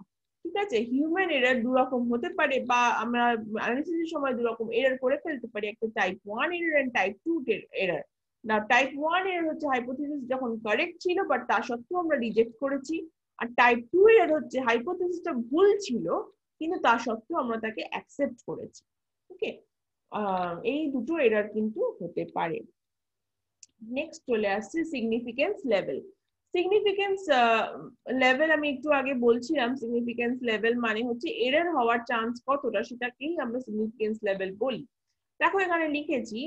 ঠিক আছে, হিউম্যান এরর দু রকম হতে পারে, বা আমরা অ্যানালিসিসের সময় দু রকম এরর করে ফেলতে পারি, একটা type 1 error and type 2 error. না, টাইপ 1 এরর হচ্ছে হাইপোথিসিস যখন কারেক্ট ছিল বাট তা সত্ত্বেও আমরা রিজেক্ট করেছি, আর টাইপ 2 এরর হচ্ছে হাইপোথিসিসটা ভুল ছিল কিন্তু তা সত্ত্বেও আমরা তাকে অ্যাকসেপ্ট করেছি। ওকে, এই দুটো এরর কিন্তু হতে পারে। নেক্সট চলে আসছে সিগনিফিকেন্স লেভেল। সিগনিফিকেন্স লেভেল আমি একটু আগে বলছিলাম, সিগনিফিকেন্স লেভেল মানে হচ্ছে এরর হওয়ার চান্স কতটা সেটাকেই আমরা সিগনিফিকেন্স লেভেল বলি। দেখো এখানে লিখেছি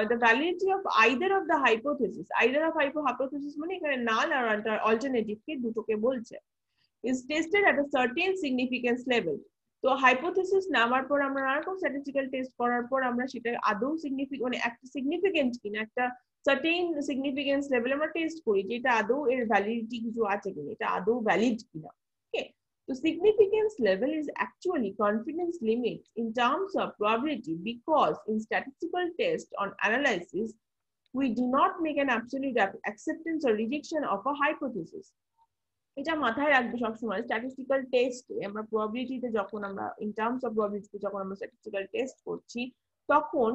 the validity of either of the hypothesis, either of hypothesis মানে এখানে নাল আর অল্টারনেটিভ কে দুটোকে বলছে, is tested at a certain significance level. তো হাইপোথিসিস নামার পর আমরা নানারকম স্ট্যাটিস্টিক্যাল টেস্ট করার পর আমরা সেটা আদৌ সিগনিফিকেন্ট মানে একটা সিগনিফিকেন্ট কিনা, একটা সার্টেন সিগনিফিকেন্স লেভেল আমরা টেস্ট করি যে এটা আদৌ এর ভ্যালিডিটি কিছু আছে কিনা, এটা আদৌ ভ্যালিড কিনা। ওকে, তো significance level is actually confidence limits in terms of probability, because in statistical test on analysis we do not make an absolute acceptance or rejection of a hypothesis. এটা মাথায় রাখবে সবসময়, স্ট্যাটিস্টিক্যাল টেস্ট আমরা প্রবাবিলিটিতে যখন আমরা in terms of probability যখন আমরা statistical test করছি তখন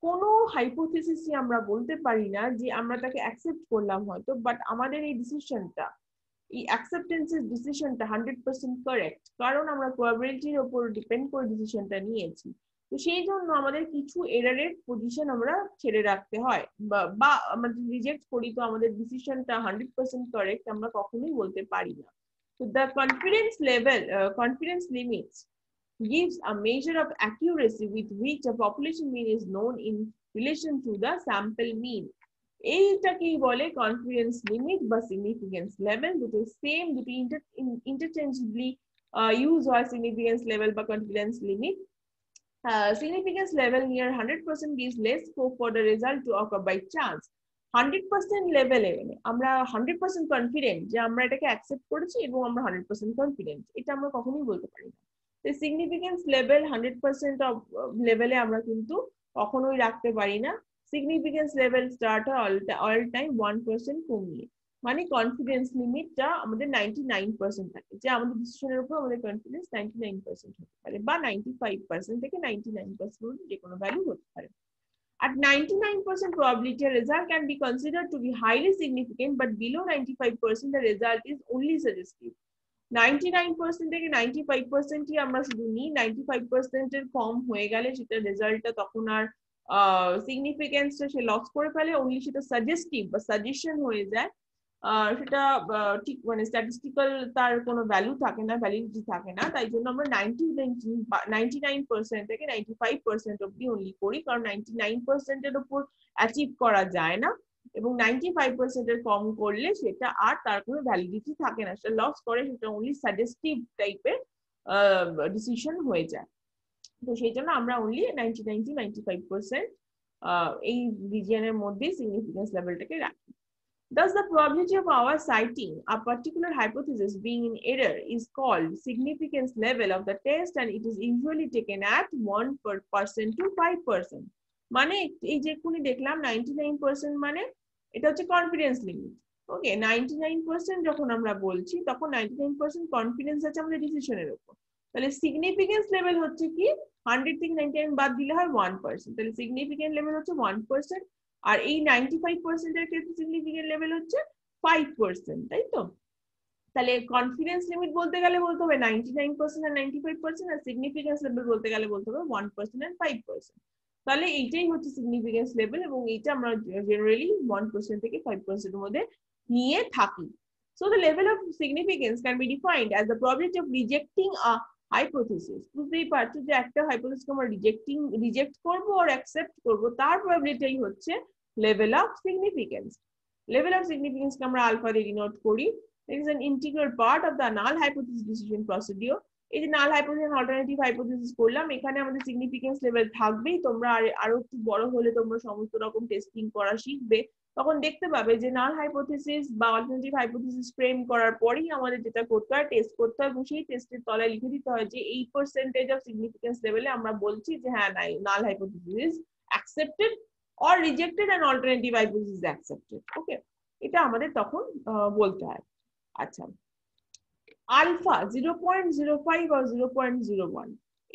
কোনো হাইপোথিসিসই আমরা বলতে পারি না যে আমরা তাকে অ্যাকসেপ্ট করলাম হয়তো, বাট আমাদের এই ডিসিশনটা, এই অ্যাকসেপ্টেন্সের ডিসিশনটা 100% কারেক্ট, কারণ আমরা প্রবাবিলিটির উপর ডিপেন্ড করে ডিসিশনটা নিয়েছি। তো সেই জন্য আমাদের কিছু এররের পজিশন আমরা ছেড়ে রাখতে হয়, বা আমরা যদি রিজেক্ট করি তো আমাদের ডিসিশনটা 100% কারেক্ট আমরা কখনোই বলতে পারি না। তো the confidence limits gives a measure of accuracy with which a population mean is known in relation to the sample mean. এইটাকেই বলে কনফিডেন্স লিমিট বা সিগনিফিকেন্স লেভেল। দুটো সেম, দুটো ইন্টারচেঞ্জেবলি ইউজ হয় সিগনিফিকেন্স লেভেল বা confidence limit. Significance level near 100% gives less scope for the result to occur by chance. 100% লেভেলে আমরা 100% confident যে আমরা এটাকে অ্যাকসেপ্ট করেছি এবং আমরা 100% কনফিডেন্ট, এটা আমরা কখনোই বলতে পারি না। তো সিগনিফিকেন্স লেভেল 100% অফ লেভেলে আমরা কিন্তু কখনোই রাখতে পারি না। সিগনিফিকেন্স লেভেল স্টার্ট হয় অল টাইম 1% কমিয়ে, মানে কনফিডেন্স লিমিটটা আমাদের 99% থাকে, যে আমাদের ডিসিশনের উপর আমাদের কনফিডেন্স 99% হতে পারে, বা 95% থেকে 99% যে কোনো ভ্যালু হতে পারে। At 99% probability, a result can be considered to be highly significant, but below 95% the result is only suggestive. 99% থেকে 95% আমরা শুধু নিই, 95% এর কম হয়ে গেলে সেটা রেজাল্টটা তখন আর সিগনিফিকেন্সটা সে লস করে ফেলে, অনলি সেটা সাজেস্টিভ বা সাজেশন হয়ে যায়। সেটা ঠিক মানে স্ট্যাটিস্টিক্যাল তার কোনো ভ্যালু থাকে না, ভ্যালিডিটি থাকে না। তাই জন্য আমরা 99% থেকে 95% অব্দি অনলি করি, কারণ 99% এর উপর অ্যাচিভ করা যায় না, এবং 95% এর কম করলে সেটা আর তার কোনো ভ্যালিডিটি থাকে না, সেটা লস করে, সেটা অনলি সাজেস্টিভ টাইপের ডিসিশন হয়ে যায়। তো সেই জন্য আমরা অনলি 99-95% এই রিজিয়নের মধ্যে সিগনিফিকেন্স লেভেলটাকে রাখি। Thus, the probability of our citing a particular hypothesis being in error is called significance level of the test, and it is usually taken at 1% to 5%. মানে এই যে এক্ষুনি দেখলাম 99% মানে এটা হচ্ছে কনফিডেন্স লিমিট। ওকে, 99% যখন আমরা বলছি তখন 99% কনফিডেন্স আছে আমাদের ডিসিশনের উপর। তাহলে সিগনিফিকেন্স লেভেল হচ্ছে কি 100 থেকে 99 বাদ দিলে হয় 1%, তাহলে সিগনিফিকেন্ট লেভেল হচ্ছে 1%, আর এই 95% এর ক্ষেত্রে সিগনিফিকেন্ট লেভেল হচ্ছে 5%, তাই তো? তাহলে কনফিডেন্স লিমিট বলতে গেলে বলতে হবে 99% আর 95%, আর সিগনিফিকেন্স লেভেল বলতে গেলে বলতে হবে 1% and 5%। তাহলে এইটাই হচ্ছে সিগনিফিকেন্স লেভেল, এবং এইটা আমরা জেনারেলি 1% থেকে 5% এর মধ্যে নিয়ে থাকি। So the level of significance can be defined as the probability of rejecting a hypothesis. বুঝতেই পারছো যে একটা হাইপোথিসকে আমরা রিজেক্ট করব আর অ্যাকসেপ্ট করব, তার প্রবাবিলিটিই হচ্ছে level of significance. Level of significance কে আমরা আলফা দিয়ে ডিনোট করি। It is an integral part of the null hypothesis decision procedure. এই যে নাল হাইপোথিসিস অল্টারনেটিভ হাইপোথিসিস করলাম, এখানে আমাদের সিগনিফিকেন্স লেভেল থাকবেই। তোমরা আরো একটু বড় হলে তোমরা সমস্ত রকম টেস্টিং করা শিখবে, তখন দেখতে পাবে যে নাল হাইপোথিসিস বা অল্টারনেটিভ হাইপোথিসিস ফ্রেম করার পরেই আমাদের যেটা করতে হয় টেস্ট করতে হয়, এবং সেই টেস্টের তলায় লিখে দিতে হয় যে এই পার্সেন্টেজ অফ সিগনিফিকেন্স লেভেলে আমরা বলছি যে হ্যাঁ নাল hypothesis accepted or rejected and alternative hypothesis accepted. Okay, এটা আমাদের তখন বলতে হয়। আচ্ছা, আলফা 0.05 আর 0.01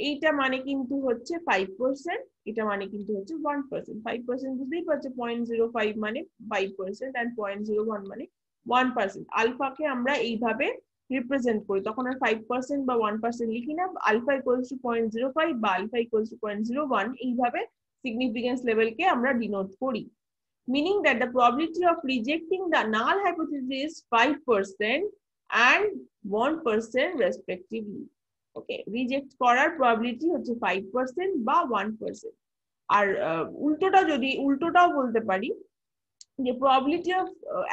এইটা মানে কিন্তু হচ্ছে 5%, এটা মানে কিন্তু হচ্ছে 1%। 5% বুঝতেই পারছো, 0.05 মানে 5% and 0.01 মানে 1%। আলফাকে আমরা এইভাবে রিপ্রেজেন্ট করি, তখন আর 5% বা 1% লিখি না, আলফা ইকুয়ালস টু 0.05 বা আলফা ইকুয়ালস টু 0.01 এইভাবে সিগনিফিকেন্স লেভেলকে আমরা ডিনোট করি। Meaning that the probability of rejecting the null hypothesis is 5% and 1% respectively. Okay, reject করার probability হচ্ছে 5% বা 1%। আর উল্টোটাও বলতে পারি যে probability of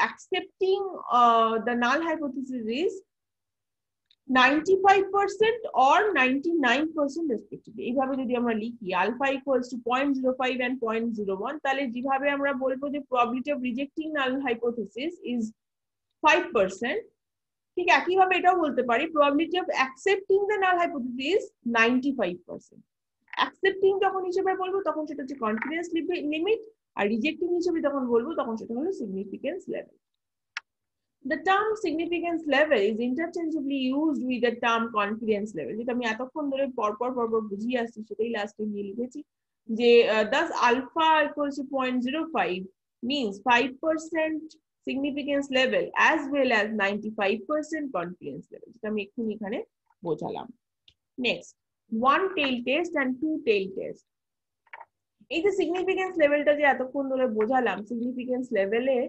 accepting the null hypothesis is 95% or 99% respectively। এইভাবে যদি আমরা লিখি আলফা ইকুয়ালস টু 0.05 and 0.01, তাহলে যেভাবে আমরা বলবো যে probability of rejecting null hypothesis is 5%, ঠিক একইভাবে এটাও বলতে পারি probability of accepting the null hypothesis is 95%। accepting যখন হিসেবে বলবো তখন সেটা হচ্ছে কনফিডেন্স লিমিট, আর রিজেক্টিং হিসেবে যখন বলবো তখন সেটা হলো significance level. The term significance level is interchangeably used with the term confidence level, যেটা আমি এতক্ষণ ধরে পরপর বুঝিয়ে আসছি, সেটাই লাস্টে নিয়ে লিখেছি যে thus alpha equals to 0.05 means 5% significance level as well as 95% confidence level, যেটা আমি এক্ষুনি এখানে বোঝালাম। Next, one tail test and two tail test। এই যে সিগনিফিকেন্স লেভেলটা যে এতক্ষণ ধরে বোঝালাম, সিগনিফিকেন্স লেভেলে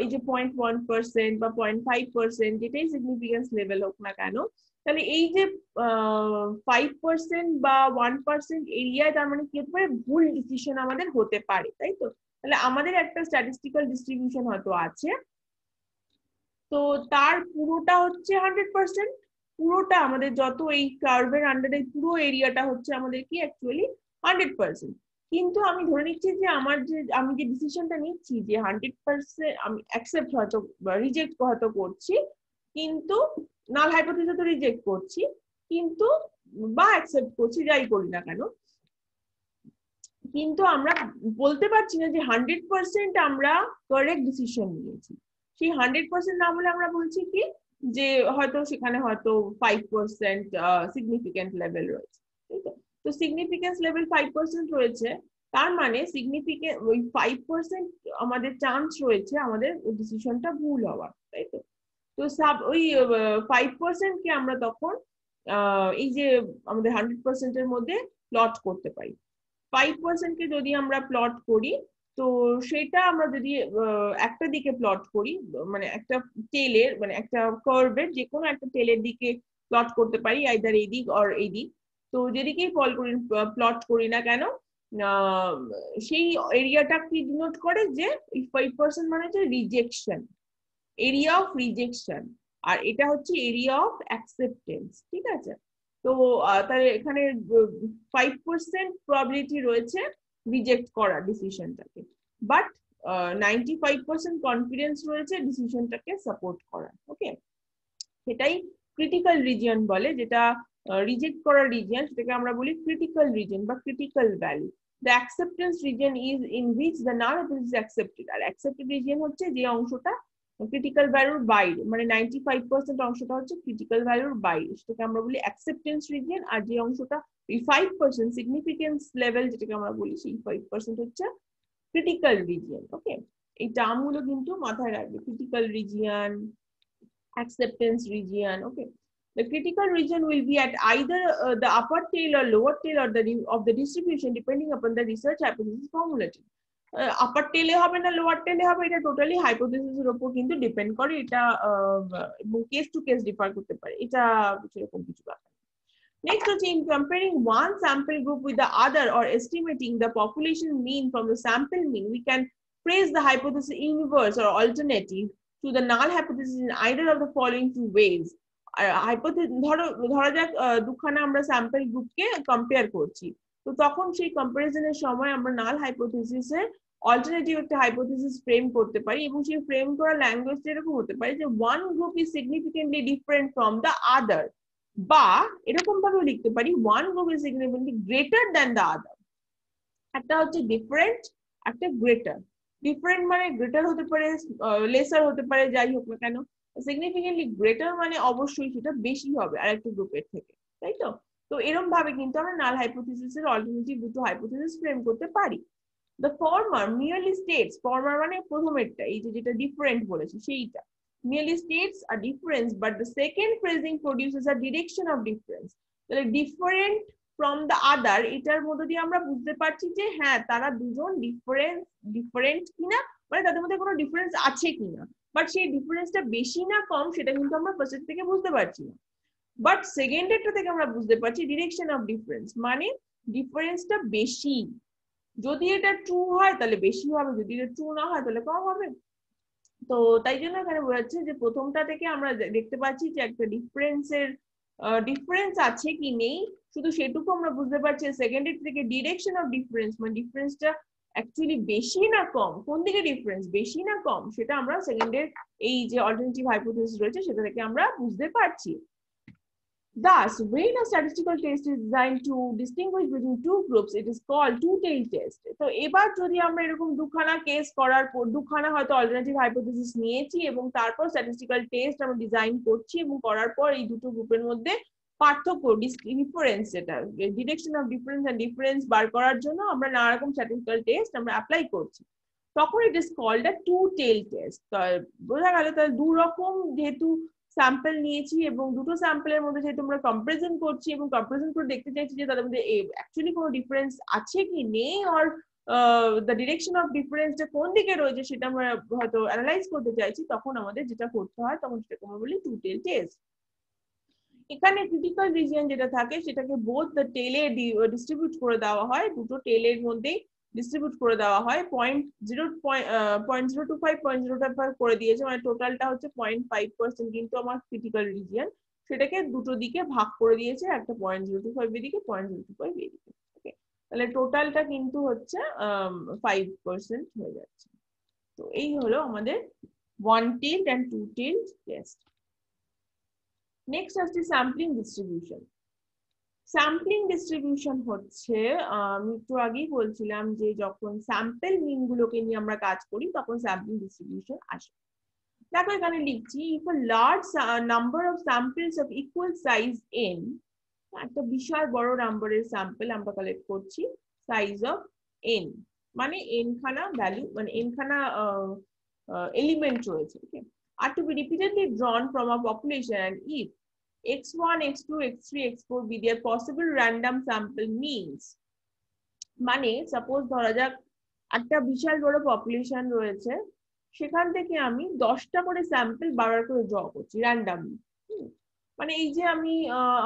এই যে 0.1% বা 0.5% যেটাই সিগনিফিকেন্স লেভেল হোক না কেন, তাহলে এই যে 5% বা 1% এরিয়ায় তার মানে কি হতে পারে, ভুল ডিসিশন আমাদের হতে পারে, তাই তো? তাহলে আমাদের একটা স্ট্যাটিস্টিক্যাল ডিস্ট্রিবিউশন হয়তো আছে, তো তার পুরোটা হচ্ছে 100%, পুরোটা আমাদের যত এই কার্ভের আন্ডারে পুরো এরিয়াটা হচ্ছে আমাদের কি অ্যাকচুয়ালি 100%। কিন্তু আমি ধরে নিচ্ছি যে আমি যে ডিসিশনটা নিচ্ছি যে 100% আমি অ্যাকসেপ্ট হয়তো রিজেক্ট হয়তো করছি, কিন্তু নাল হাইপোথিসিস তো রিজেক্ট করছি, কিন্তু বা অ্যাকসেপ্ট করছি, যাই করি না কেন, কিন্তু আমরা বলতে পারছি না যে 100% আমরা কারেক্ট ডিসিশন নিয়েছি। সেই 100% না বলে আমরা বলছি কি যে হয়তো সেখানে হয়তো 5% সিগনিফিকেন্ট লেভেল রয়েছে, তাই তো? তো সিগনিফিকেন্স লেভেল 5% রয়েছে, তার মানে সিগনিফিকেন্ট ওই 5% আমাদের চান্স রয়েছে আমাদের ডিসিশনটা ভুল হওয়ার, তাই তো? তো ওই 5% কে আমরা তখন এই যে আমাদের 100% এর মধ্যে প্লট করতে পারি। 5% কে যদি আমরা প্লট করি, তো সেটা আমরা যদি একটা দিকে প্লট করি, মানে একটা টেলের মানে একটা কার্ভের যে কোনো একটা টেলের দিকে প্লট করতে পারি, আইদার এই দিক অর এই দিক, তো যেদিকেই প্লট করি না কেন, সেই এরিয়াটা কি ডিনোট করে যে 5% মানে হচ্ছে রিজেকশন, এরিয়া অফ রিজেকশন, আর এটা হচ্ছে এরিয়া অফ অ্যাকসেপ্টেন্স, ঠিক আছে? তো তাহলে এখানে 5% প্রবাবিলিটি রয়েছে রিজেক্ট করার ডিসিশনটাকে, বাট 95% কনফিডেন্স রয়েছে ডিসিশনটাকে সাপোর্ট করার। ওকে, সেটাই ক্রিটিক্যাল রিজিয়ন বলে, যেটা রিজেক্ট করার রিজিয়ন সেটাকে আমরা বলি ক্রিটিক্যাল রিজিয়ন বা critical value. The acceptance region is in which the null hypothesis is accepted, আর accepted region হচ্ছে যে অংশটা ক্রিটিক্যাল ভ্যালুর বাইরে, মানে 95% অংশটা হচ্ছে ক্রিটিক্যাল ভ্যালুর বাইরে, সেটাকে আমরা বলি অ্যাকসেপ্টেন্স রিজিয়ন। আর যে অংশটা এই 5% সিগনিফিকেন্স লেভেল যেটাকে আমরা বলি, সেই 5% হচ্ছে ক্রিটিক্যাল রিজিয়ন। ওকে, এই টার্মগুলো কিন্তু মাথায় রাখবে, critical region, acceptance region. Okay, the critical region will be at either the upper tail or lower tail or of the distribution depending upon the research hypothesis formulated. আপার টেলে হবে না লোয়ার টেলে হবে, এটা টোটালি হাইপোথিসিস এর উপর কিন্তু depend করে, এটা কেস টু কেস ডিফার করতে পারে, এটা সেরকম কিছু ব্যাপার। Next, in comparing one sample group with the other or estimating the population mean from the sample mean, we can phrase the hypothesis inverse or alternative to the null hypothesis in either of the following two ways. ধরা যাক দুখানা আমরা sample গ্রুপকে compare করছি, তো তখন সেই কম্পারিজনের সময় আমরা নাল হাইপোথিসিসের অল্টারনেটিভ একটা হাইপোথিসিস ফ্রেম করতে পারি, এবং সেই ফ্রেম করা ল্যাঙ্গুয়েজটা এরকম হতে পারে যে one group is significantly different from the other, বা এরকম ভাবে লিখতে পারি one group is significantly greater than the other. একটা হচ্ছে ডিফারেন্ট, একটা গ্রেটার। ডিফারেন্ট মানে গ্রেটার হতে পারে, লেসার হতে পারে, যাই হোক না কেন। সিগনিফিকেন্টলি গ্রেটার মানে অবশ্যই সেটা বেশি হবে আরেকটা গ্রুপের থেকে, তাই তো? তো এরকম ভাবে কিন্তু আমরা নাল হাইপোথিসিস এর অল্টারনেটিভ দুটো হাইপোথিসিস ফ্রেম করতে পারি। The former merely states, former মানে প্রথমেরটা, এই যে যেটা ডিফারেন্ট বলেছি সেইটা, merely states a difference, but the second phrasing produces a direction of difference. তাহলে different from the other, এটার মধ্যে দিয়ে আমরা বুঝতে পারছি যে হ্যাঁ তারা দুজন ডিফারেন্ট কিনা, মানে তাদের মধ্যে কোনো ডিফারেন্স আছে কিনা, বাট সেই ডিফারেন্সটা বেশি না কম সেটা কিন্তু আমরা ফার্স্ট থেকে বুঝতে পারছি না। বাট সেকেন্ডেরটা থেকে আমরা বুঝতে পারছি ডিরেকশন অফ ডিফারেন্স, মানে ডিফারেন্সটা বেশি। যদি এটা ট্রু হয় তাহলে বেশি হবে, যদি এটা ট্রু না হয় তাহলে কম হবে। তো তাই জন্য এখানে বোঝাচ্ছে যে প্রথমটা থেকে আমরা দেখতে পাচ্ছি যে একটা ডিফারেন্স আছে কি নেই, শুধু সেটুকু আমরা বুঝতে পারছি। সেকেন্ডের থেকে ডিরেকশন অফ ডিফারেন্স, মানে ডিফারেন্সটা অ্যাকচুয়ালি বেশি না কম, কোন দিকে ডিফারেন্স বেশি না কম সেটা আমরা সেকেন্ডের এই যে অল্টারনেটিভ হাইপোথিসিস রয়েছে সেটা থেকে আমরা বুঝতে পারছি। Thus, when a statistical test is designed to distinguish between two groups, it is called two-tailed test. তো এবার যদি আমরা এরকম দুখানা কেস করার পর, দুখানা হয়তো অল্টারনেটিভ হাইপোথিসিস নিয়েছি এবং তারপর স্ট্যাটিস্টিক্যাল টেস্ট আমরা ডিজাইন করছি এবং করার পর এই দুটো গ্রুপের মধ্যে পার্থক্য, ডিফারেন্স, যেটা direction of difference and difference বার করার জন্য আমরা নানা রকম স্ট্যাটিস্টিক্যাল টেস্ট আমরা অ্যাপ্লাই করছি, তখন it is called a two tail test. বোঝা গেল? তাহলে দু রকম যেহেতু স্যাম্পল নিয়েছি এবং দুটো স্যাম্পলের মধ্যে যেহেতু আমরা কম্পারিজন করছি এবং কম্পারিজন করে দেখতে চাইছি যে তাদের মধ্যে অ্যাকচুয়ালি কোনো ডিফারেন্স আছে কি নেই, আর দ্য ডিরেকশন অফ ডিফারেন্সটা কোন দিকে রয়েছে সেটা আমরা হয়তো অ্যানালাইজ করতে চাইছি, তখন আমাদের যেটা করতে হয় তখন সেটাকে আমরা বলি টু-টেল টেস্ট। এখানে ক্রিটিক্যাল রিজিয়ন যেটা থাকে সেটাকে বোথ দ্য টেলে ডিস্ট্রিবিউট করে দেওয়া হয়, দুটো টেলের মধ্যেই ডিস্ট্রিবিউট করে দেওয়া হয়। 0.025 করে দিয়েছে, মানে টোটালটা হচ্ছে 0.5%, কিন্তু আমার ক্রিটিক্যাল রিজিয়ন সেটাকে দুটো দিকে ভাগ করে দিয়েছে, একটা 0.025 এদিকে 0.025 এদিকে। ওকে, তাহলে টোটালটা কিন্তু হচ্ছে 5% হয়ে যাচ্ছে। তো এই হলো আমাদের one-tailed and two-tailed test. Next আসছে স্যাম্পলিং ডিস্ট্রিবিউশন। স্যাম্পলিং ডিস্ট্রিবিউশন হচ্ছে, আমি একটু আগেই বলছিলাম যে যখন স্যাম্পল মিন গুলোকে নিয়ে আমরা কাজ করি তখন স্যাম্পলিং ডিস্ট্রিবিউশন আসে। দেখো এখানে লিখছি, if a large number of samples of equal size n, একটা বিশাল বড় নাম্বারের স্যাম্পল আমরা কালেক্ট করছি সাইজ অফ n, মানে n খানা ভ্যালু, মানে n খানা এলিমেন্ট রয়েছে, ওকে, are to be repeatedly drawn from a population, and if x1, x2, x3, x4 be their possible random sample means, মানে সাপোজ ধরা যাক একটা বিশাল বড় পপুলেশন রয়েছে, সেখান থেকে আমি 10টা করে স্যাম্পল বারবার করে ড্র করছি র্যান্ডমলি। মানে এই যে আমি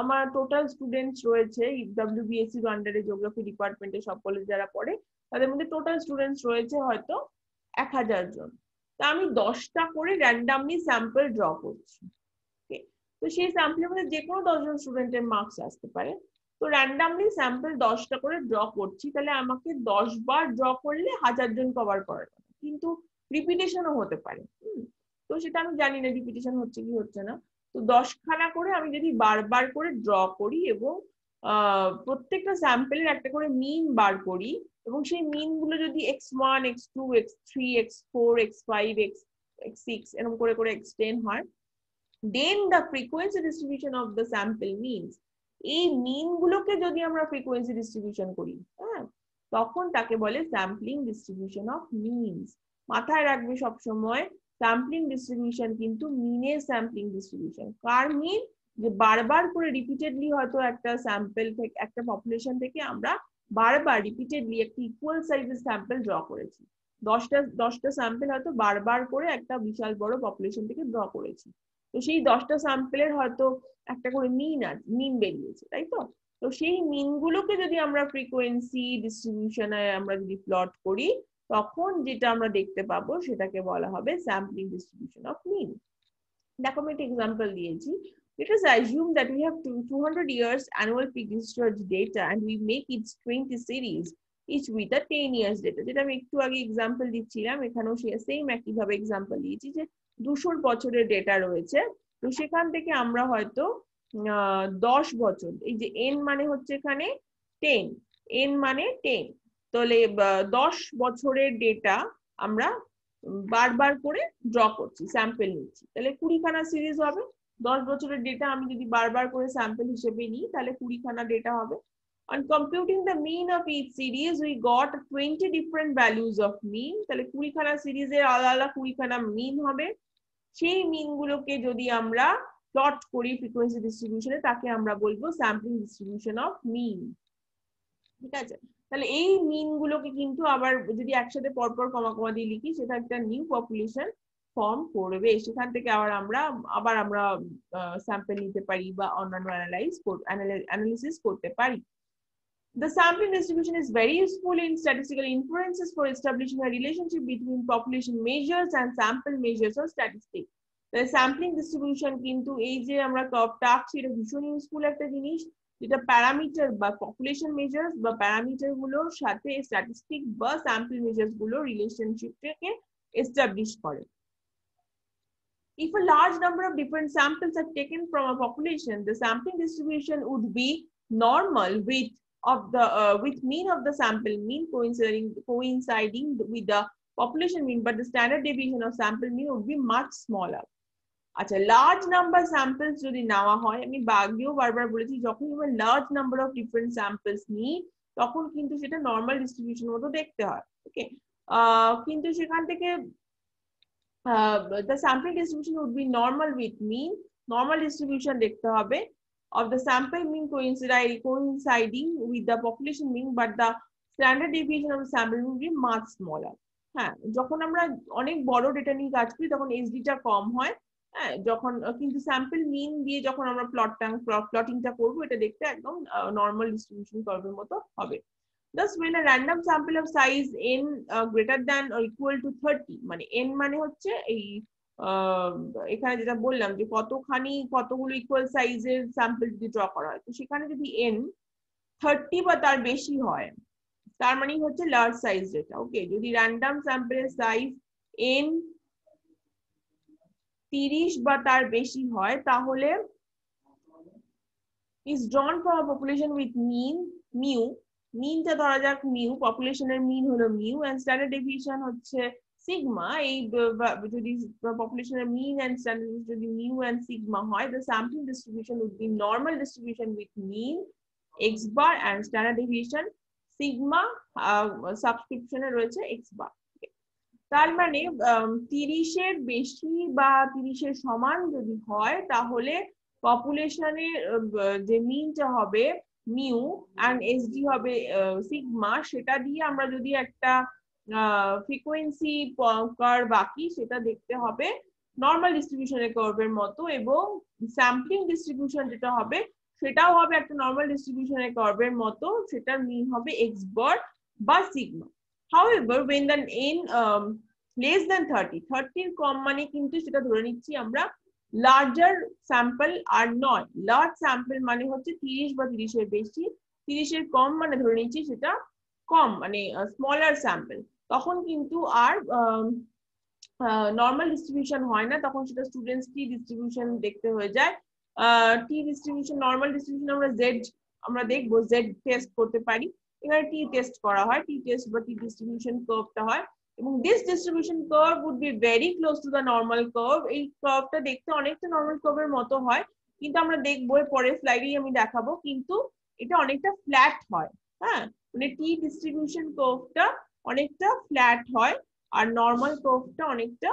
আমার টোটাল স্টুডেন্টস রয়েছে ডব্লিউবিএসসি আন্ডারে জিওগ্রাফি ডিপার্টমেন্টে সব কলেজ যারা পড়ে তাদের মধ্যে টোটাল স্টুডেন্টস রয়েছে হয়তো 1000 জন, তা আমি 10টা করে র্যান্ডমলি স্যাম্পল ড্র করছি। তো সেই স্যাম্পলের মধ্যে যে কোনো 10 জন স্টুডেন্টের মার্কস আসতে পারে। তো র্যান্ডমলি স্যাম্পল 10টা করে ড্র করছি, তাহলে আমাকে 10 বার ড্র করলে 1000 জন কভার করার কথা, কিন্তু রিপিটেশনও হতে পারে। তো সেটা আমি জানি না রিপিটেশন হচ্ছে কি হচ্ছে না। তো 10 খানা করে আমি যদি বারবার করে ড্র করি এবং প্রত্যেকটা স্যাম্পলের একটা করে মিন বার করি, এবং সেই মিন গুলো যদি x1, x2, x3, x4, x5, x6 এরকম করে করে এক্সটেন্ড হয়, then the frequency distribution of the sample means, এই মিন গুলোকে যদি আমরা ফ্রিকোয়েন্সি ডিস্ট্রিবিউশন করি, হ্যাঁ, তখন তাকে বলে স্যাম্পলিং ডিস্ট্রিবিউশন অফ মিনস। মাথায় রাখবে সব সময়, স্যাম্পলিং ডিস্ট্রিবিউশন কিন্তু মিনের স্যাম্পলিং ডিস্ট্রিবিউশন। কার মিন? যে বারবার করে রিপিটেডলি হয়তো একটা স্যাম্পল থেকে, একটা পপুলেশন থেকে আমরা বারবার রিপিটেডলি একটা ইকুয়াল সাইজের স্যাম্পল ড্র করেছি, 10টা স্যাম্পল হয়তো বারবার করে একটা বিশাল বড় পপুলেশন থেকে ড্র করেছি, তো সেই 10টা স্যাম্পলের হয়তো একটা করে মিন বেরিয়েছে, তাই তো? তো সেই মিন গুলোকে যদি আমরা ফ্রিকোয়েন্সি ডিস্ট্রিবিউশনে আমরা যদি প্লট করি, তখন যেটা আমরা দেখতে পাবো সেটাকে বলা হবে স্যাম্পলিং ডিস্ট্রিবিউশন অফ মিন। দেখো আমি একটা এক্সাম্পল দিয়েছি। Let us assume that we have 200 years annual peak research data and we make its 20 series, each with a 10 years data. যেটা আমি একটু আগে এক্সাম্পল দিচ্ছিলাম, এখানেও সেম একই ভাবে এক্সাম্পল দিয়েছি যে 200 বছরের ডেটা রয়েছে, তো সেখান থেকে আমরা হয়তো 10 বছর, এই যে n মানে হচ্ছে এখানে 10, n মানে 10, তাহলে 10 বছরের ডেটা আমরা বারবার করে ড্র করছি, স্যাম্পল নিচ্ছি, তাহলে 20খানা সিরিজ হবে। 10 বছরের ডেটা আমি যদি বারবার করে স্যাম্পল হিসেবে নিই তাহলে 20খানা ডেটা হবে। On computing the mean of each series, we got 20 different values of mean. তাহলে 20খানা সিরিজের আলাদা আলাদা 20খানা মিন হবে। সেই মিন গুলোকে যদি আমরা প্লট করি ফ্রিকোয়েন্সি ডিস্ট্রিবিউশনে, তাকে আমরা বলবো স্যাম্পলিং ডিস্ট্রিবিউশন অফ মিন। ঠিক আছে, তাহলে এই মিন গুলোকে কিন্তু আবার যদি একসাথে পরপর কমা কমা দিয়ে লিখি, সেটা একটা নিউ পপুলেশন ফর্ম করবে। সেখান থেকে আবার আমরা স্যাম্পল নিতে পারি বা অন্যান্য অ্যানালিসিস করতে পারি। The sampling distribution is very useful in statistical inferences for establishing a relationship between population measures and sample measures or statistics. The sampling distribution কিন্তু এই যে আমরা কার্ভটা আঁকছি, এটা ভীষণ ইউজফুল একটা জিনিস, যেটা প্যারামিটার বা পপুলেশন মেজার্স বা প্যারামিটার গুলোর সাথে স্ট্যাটিস্টিক বা স্যাম্পল মেজার্স গুলোর রিলেশনশিপটাকে এস্টাবলিশ করে। If a large number of different samples are taken from a population, the sampling distribution would be normal with mean of the sample mean coinciding with the population mean, but the standard deviation of sample mean would be much smaller. আচ্ছা, large number samples যদি নেওয়া হয়, আমি আগেও বারবার বলেছি, যখন আমরা large number of different samples নিই তখন কিন্তু সেটা নর্মাল ডিস্ট্রিবিউশন মতো দেখতে হয়। ওকে, কিন্তু সেখান থেকে the sampling distribution would be normal with mean, normal distribution দেখতে হবে of the sample mean coinciding with the population mean, but the standard deviation of the sample mean would be much smaller. হ্যাঁ, যখন আমরা অনেক বড় data নিয়ে কাজ করি তখন এসডিটা কম হয়। হ্যাঁ, যখন কিন্তু স্যাম্পল মিন দিয়ে যখন আমরা প্লটিংটা করবো, এটা দেখতে একদম নর্মাল ডিস্ট্রিবিউশন কার্ভের মতো হবে। Thus, when a random sample of size n greater than or equal to 30, মানে n মানে হচ্ছে এই এখানে যেটা বললাম যে কতগুলো ইকুয়াল সাইজের স্যাম্পল যদি ড্র করা হয়, তো সেখানে যদি n 30 বা তার বেশি হয়, তার মানে হচ্ছে লার্জ সাইজ ডেটা। ওকে, যদি র্যান্ডম স্যাম্পলের সাইজ n 30 বা তার বেশি হয়, তাহলে is drawn from a population with mean mu, মিনটা ধরা যাক মিউ, পপুলেশনের মিন হলো মিউ, এন্ড স্ট্যান্ডার্ড ডেভিয়েশন হচ্ছে সিগমা। এই যদি পপুলেশনের মিন এন্ড স্ট্যান্ডার্ড যদি মিউ এন্ড সিগমা হয়, the sampling distribution would be normal distribution with mean x bar and standard deviation sigma সাবস্ক্রিপশনে রয়েছে x bar। তার মানে 30-এর বেশি বা 30-এর সমান যদি হয়, তাহলে পপুলেশনের যে মিনটা হবে মিউ এন্ড এসডি হবে সিগমা, সেটা দিয়ে আমরা যদি একটা ফ্রিকোয়েন্সি কার্ভ আঁকি, সেটা দেখতে হবে নর্মাল ডিস্ট্রিবিউশনের কার্ভের মতো, এবং স্যাম্পলিং ডিস্ট্রিবিউশন যেটা হবে সেটাও হবে একটা নর্মাল ডিস্ট্রিবিউশনের কার্ভের মতো, সেটার মিন হবে এক্স বার বা sigma. However, when the n less than 30 এর কম, মানে কিন্তু সেটা ধরে নিচ্ছি আমরা লার্জার স্যাম্পল আর নয়। লার্জ স্যাম্পল মানে হচ্ছে 30 বা 30-এর বেশি, 30-এর কম মানে ধরে নিচ্ছি সেটা কম, মানে স্মলার স্যাম্পল। তখন কিন্তু আর নর্মাল ডিস্ট্রিবিউশন হয় না, তখন সেটা স্টুডেন্টস টি ডিস্ট্রিবিউশন দেখতে হয়ে যায়। টি ডিস্ট্রিবিউশন, নর্মাল ডিস্ট্রিবিউশন আমরা দেখবো জেড টেস্ট করতে পারি, এখানে টি টেস্ট করা হয়, টি টেস্ট বা টি ডিস্ট্রিবিউশন কার্ভটা হয়, এবং this distribution curve would be very close to the normal curve. এই কার্ভটা দেখতে অনেকটা নর্মাল কার্ভের মতো হয়, কিন্তু আমরা দেখবো পরের স্লাইডেই আমি দেখাবো, কিন্তু এটা অনেকটা ফ্ল্যাট হয়। হ্যাঁ, মানে টি ডিস্ট্রিবিউশন কার্ভটা অনেকটা ফ্ল্যাট হয়, আর নর্মাল কার্ভটা অনেকটা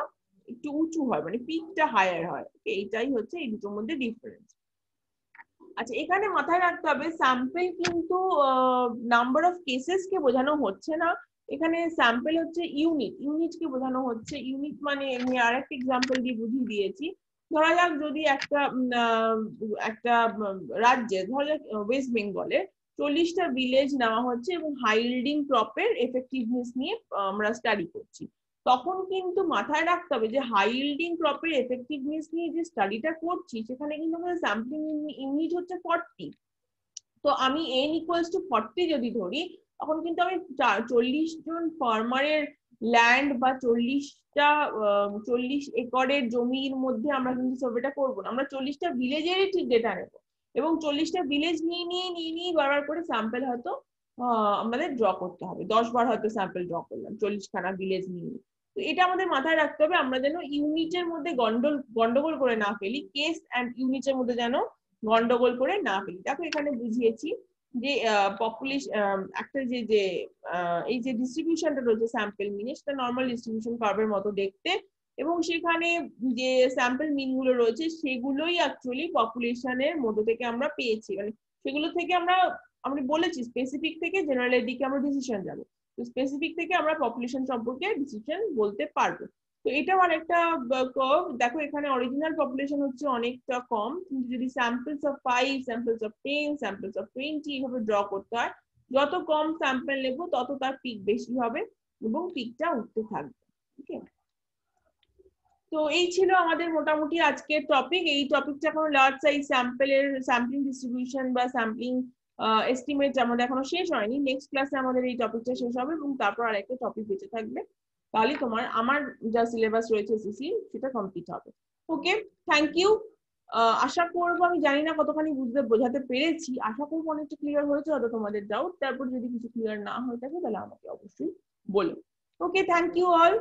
একটু উঁচু হয়, মানে পিকটা হায়ার হয়। এইটাই হচ্ছে এই দুটোর মধ্যে ডিফারেন্স। আচ্ছা, এখানে মাথায় রাখতে হবে স্যাম্পল কিন্তু নাম্বার অফ কেসেস কে বোঝানো হচ্ছে না, এখানে স্যাম্পল হচ্ছে ইউনিট কে বোঝানো হচ্ছে। ইউনিট মানে আমি আরেকটা এক্সাম্পল দিয়ে বুঝিয়ে দিয়েছি। ধরা যাক যদি একটা রাজ্যে, ধরা যাক ওয়েস্ট বেঙ্গলে 40টা ভিলেজ নেওয়া হচ্ছে এবং হাই ইল্ডিং ক্রপের এফেক্টিভনেস নিয়ে আমরা স্টাডি করছি, তখন কিন্তু মাথায় রাখতে হবে যে হাই ইল্ডিং ক্রপের এফেক্টিভনেস নিয়ে যে স্টাডিটা করছি, সেখানে কিন্তু আমাদের স্যাম্পলিং ইউনিট হচ্ছে 40। তো আমি n ইকুয়ালস টু 40 যদি ধরি, তখন কিন্তু আমি 40 জন ফার্মারের ল্যান্ড বা 40 একরের জমির মধ্যে আমরা কিন্তু সার্ভেটা করবো না, আমরা 40টা ভিলেজেরই ঠিক ডেটা নেবো, এবং 40টা ভিলেজ নিয়ে বারবার করে স্যাম্পল হয়তো আমাদের ড্র করতে হবে। 10 বার হয়তো স্যাম্পল ড্র করলাম 40খানা ভিলেজ নিয়ে। তো এটা আমাদের মাথায় রাখতে হবে, আমরা যেন ইউনিটের মধ্যে গন্ডগোল করে না ফেলি, কেস অ্যান্ড ইউনিটের মধ্যে যেন গন্ডগোল করে না ফেলি। দেখো এখানে বুঝিয়েছি যে পপুলেশন একটা যে যে এই যে ডিস্ট্রিবিউশনটা রয়েছে স্যাম্পল মিনে, সেটা নর্মাল ডিস্ট্রিবিউশন কার্ভের মতো দেখতে, এবং সেখানে যে স্যাম্পল মিন গুলো রয়েছে সেগুলোই অ্যাকচুয়ালি পপুলেশনের মধ্যে থেকে আমরা পেয়েছি, মানে সেগুলো থেকে আমরা বলেছি স্পেসিফিক থেকে জেনারেলের দিকে আমরা ডিসিশন যাবো, তো স্পেসিফিক থেকে আমরা পপুলেশন সম্পর্কে ডিসিশন বলতে পারবো। তো এটাও আরেকটা কার্ভ। দেখো এখানে অরিজিনাল পপুলেশন হচ্ছে অনেকটা কম, কিন্তু যদি samples of 5, samples of 10, samples of 20 এইভাবে ড্র করতে হয়, যত কম স্যাম্পল নেব তত তার পিক বেশি হবে এবং পিকটা উঠতে থাকবে। ওকে, তো এই ছিল আমাদের মোটামুটি আজকের টপিক। এই টপিকটা এখন লার্জ সাইজ স্যাম্পলের স্যাম্পলিং ডিস্ট্রিবিউশন বা স্যাম্পলিং এস্টিমেট আমাদের এখনো শেষ হয়নি। নেক্সট ক্লাসে আমাদের এই টপিকটা শেষ হবে এবং তারপর আরেকটা টপিক বেঁচে থাকবে, তাহলে তোমার আমার যা সিলেবাস রয়েছে এসএসসি সেটা কমপ্লিট হবে। ওকে, থ্যাংক ইউ। আশা করবো, আমি জানি না কতখানি বোঝাতে পেরেছি, আশা করবো অনেকটা ক্লিয়ার হয়েছে হয়তো তোমাদের ডাউট। তারপর যদি কিছু ক্লিয়ার না হয়ে থাকে তাহলে আমাকে অবশ্যই বলো। ওকে, থ্যাংক ইউ অল।